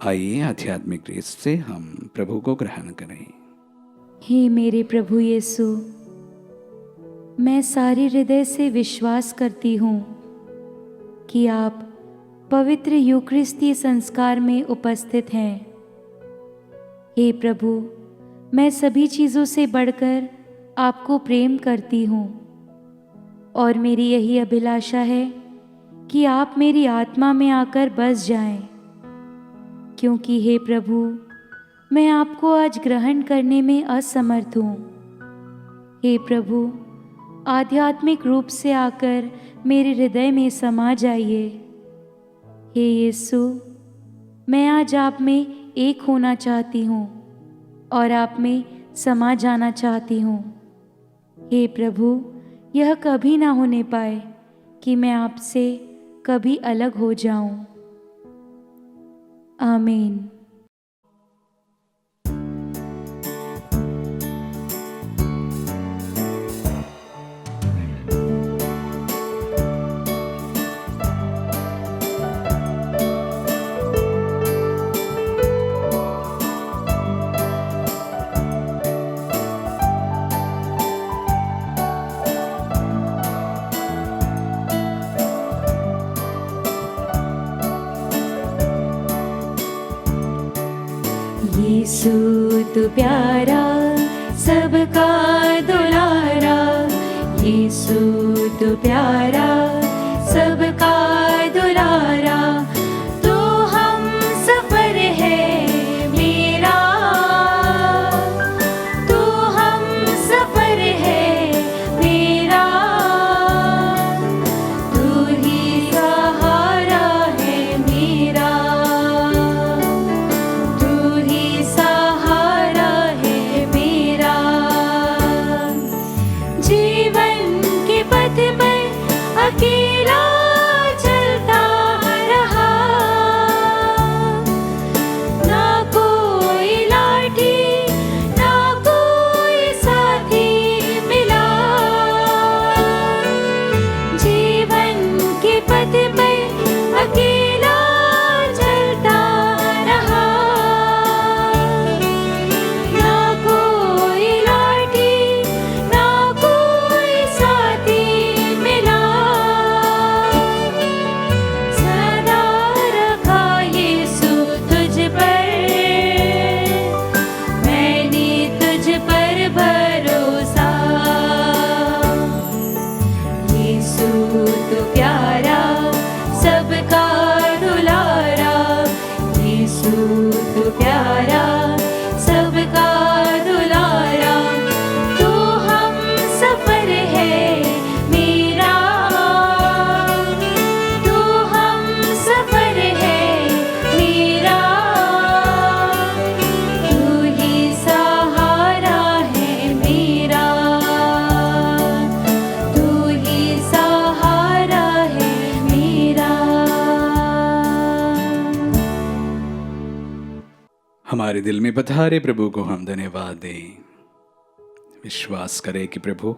आइए आध्यात्मिक रीत से हम प्रभु को ग्रहण करें। हे मेरे प्रभु यीशु, मैं सारे हृदय से विश्वास करती हूँ कि आप पवित्र यूकरिस्तीय संस्कार में उपस्थित हैं। हे प्रभु, मैं सभी चीज़ों से बढ़कर आपको प्रेम करती हूँ और मेरी यही अभिलाषा है कि आप मेरी आत्मा में आकर बस जाएं, क्योंकि हे प्रभु, मैं आपको आज ग्रहण करने में असमर्थ हूँ। हे प्रभु, आध्यात्मिक रूप से आकर मेरे हृदय में समा जाइए। हे यीशु, मैं आज आप में एक होना चाहती हूँ और आप में समा जाना चाहती हूँ। हे प्रभु, यह कभी ना होने पाए कि मैं आपसे कभी अलग हो जाऊं। आमीन। यीशु तू प्यारा, सबका दुलारा। यीशु तू प्यारा, सबका दुलारा। तू हम सफर है मेरा, तू हम सफर है मेरा। तू ही सहारा है मेरा, तू ही सहारा है मेरा। जीवन के पथ पर हमारे दिल में पधारे प्रभु को हम धन्यवाद दें। विश्वास करें कि प्रभु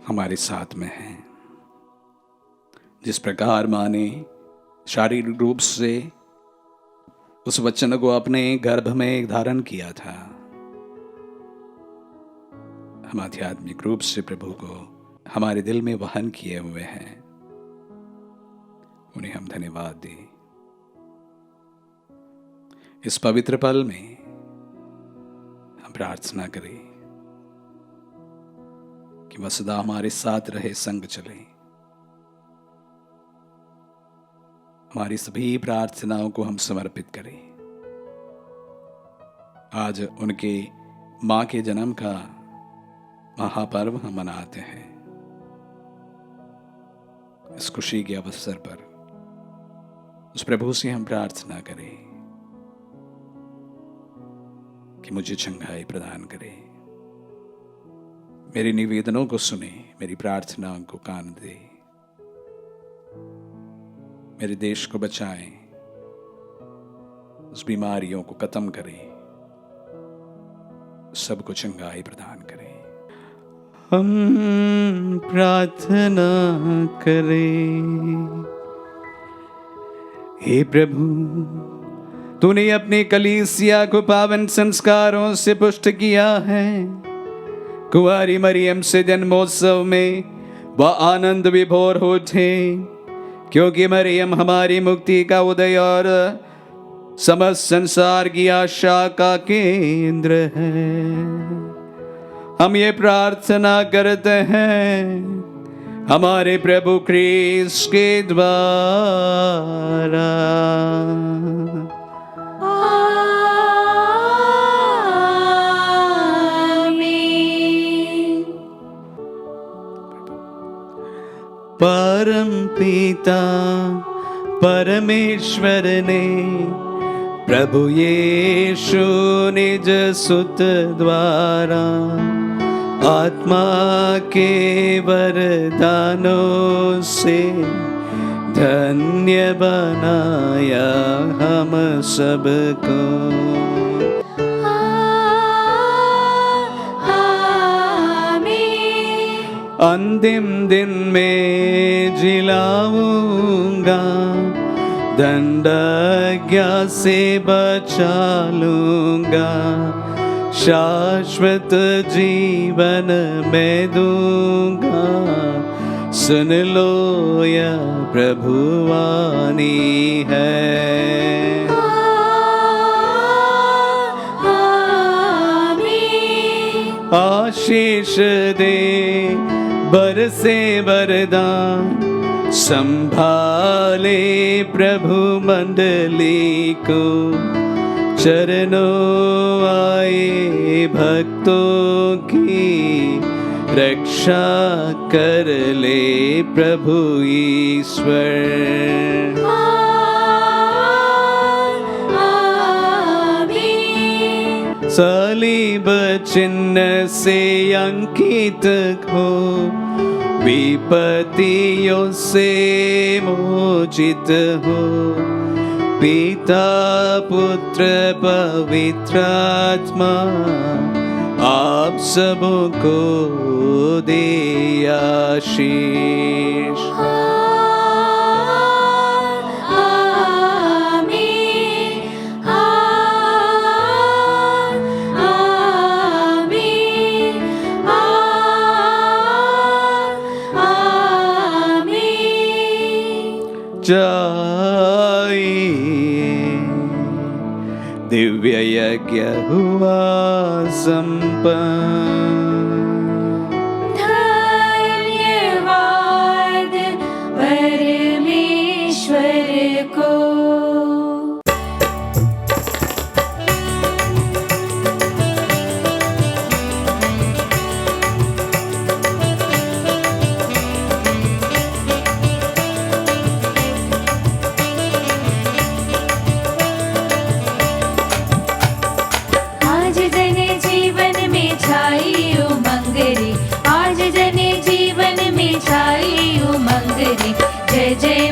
हमारे साथ में है। जिस प्रकार माँ ने शारीरिक रूप से उस वचन को अपने गर्भ में धारण किया था, हम आध्यात्मिक रूप से प्रभु को हमारे दिल में वहन किए हुए हैं। उन्हें हम धन्यवाद दें। इस पवित्र पल में हम प्रार्थना करें कि वह सदा हमारे साथ रहे, संग चले। हमारी सभी प्रार्थनाओं को हम समर्पित करें। आज उनके मां के जन्म का महापर्व हम मनाते हैं। इस खुशी के अवसर पर उस प्रभु से हम प्रार्थना करें कि मुझे चंगाई प्रदान करे, मेरे निवेदनों को सुने, मेरी प्रार्थनाओं को कान दे, मेरे देश को बचाए, उस बीमारियों को खत्म करे, सबको चंगाई प्रदान करे। हम प्रार्थना करें। हे प्रभु, तूने अपनी कलीसिया को पावन संस्कारों से पुष्ट किया है। कुंवारी मरियम से जन्मोत्सव में वह आनंद विभोर हो थे, क्योंकि मरियम हमारी मुक्ति का उदय और समस्त संसार की आशा का केंद्र है। हम ये प्रार्थना करते हैं हमारे प्रभु क्रिस्त के द्वारा। परम पिता परमेश्वर ने प्रभु यीशु निज सुत द्वारा आत्मा के वरदानों से धन्य बनाया हम सबको। अंतिम दिन में जिलाऊंगा, दंडाज्ञा से बचा लूंगा, शाश्वत जीवन में दूंगा। सुन लो यह प्रभु वाणी है। आशीष दे बरसे वरदान, संभाले प्रभु मंडली को। चरणों आए भक्तों की रक्षा कर ले प्रभु ईश्वर। सलीब चिन्ह से अंकित हो, विपत्तियों से मोचित हो। पिता पुत्र पवित्र आत्मा आप सबको दे आशीष। दिव्य यज्ञ हुआ संपन्न। धन्यवाद परमेश्वर को। आज जने जीवन में छाई उमंग रे। जय जय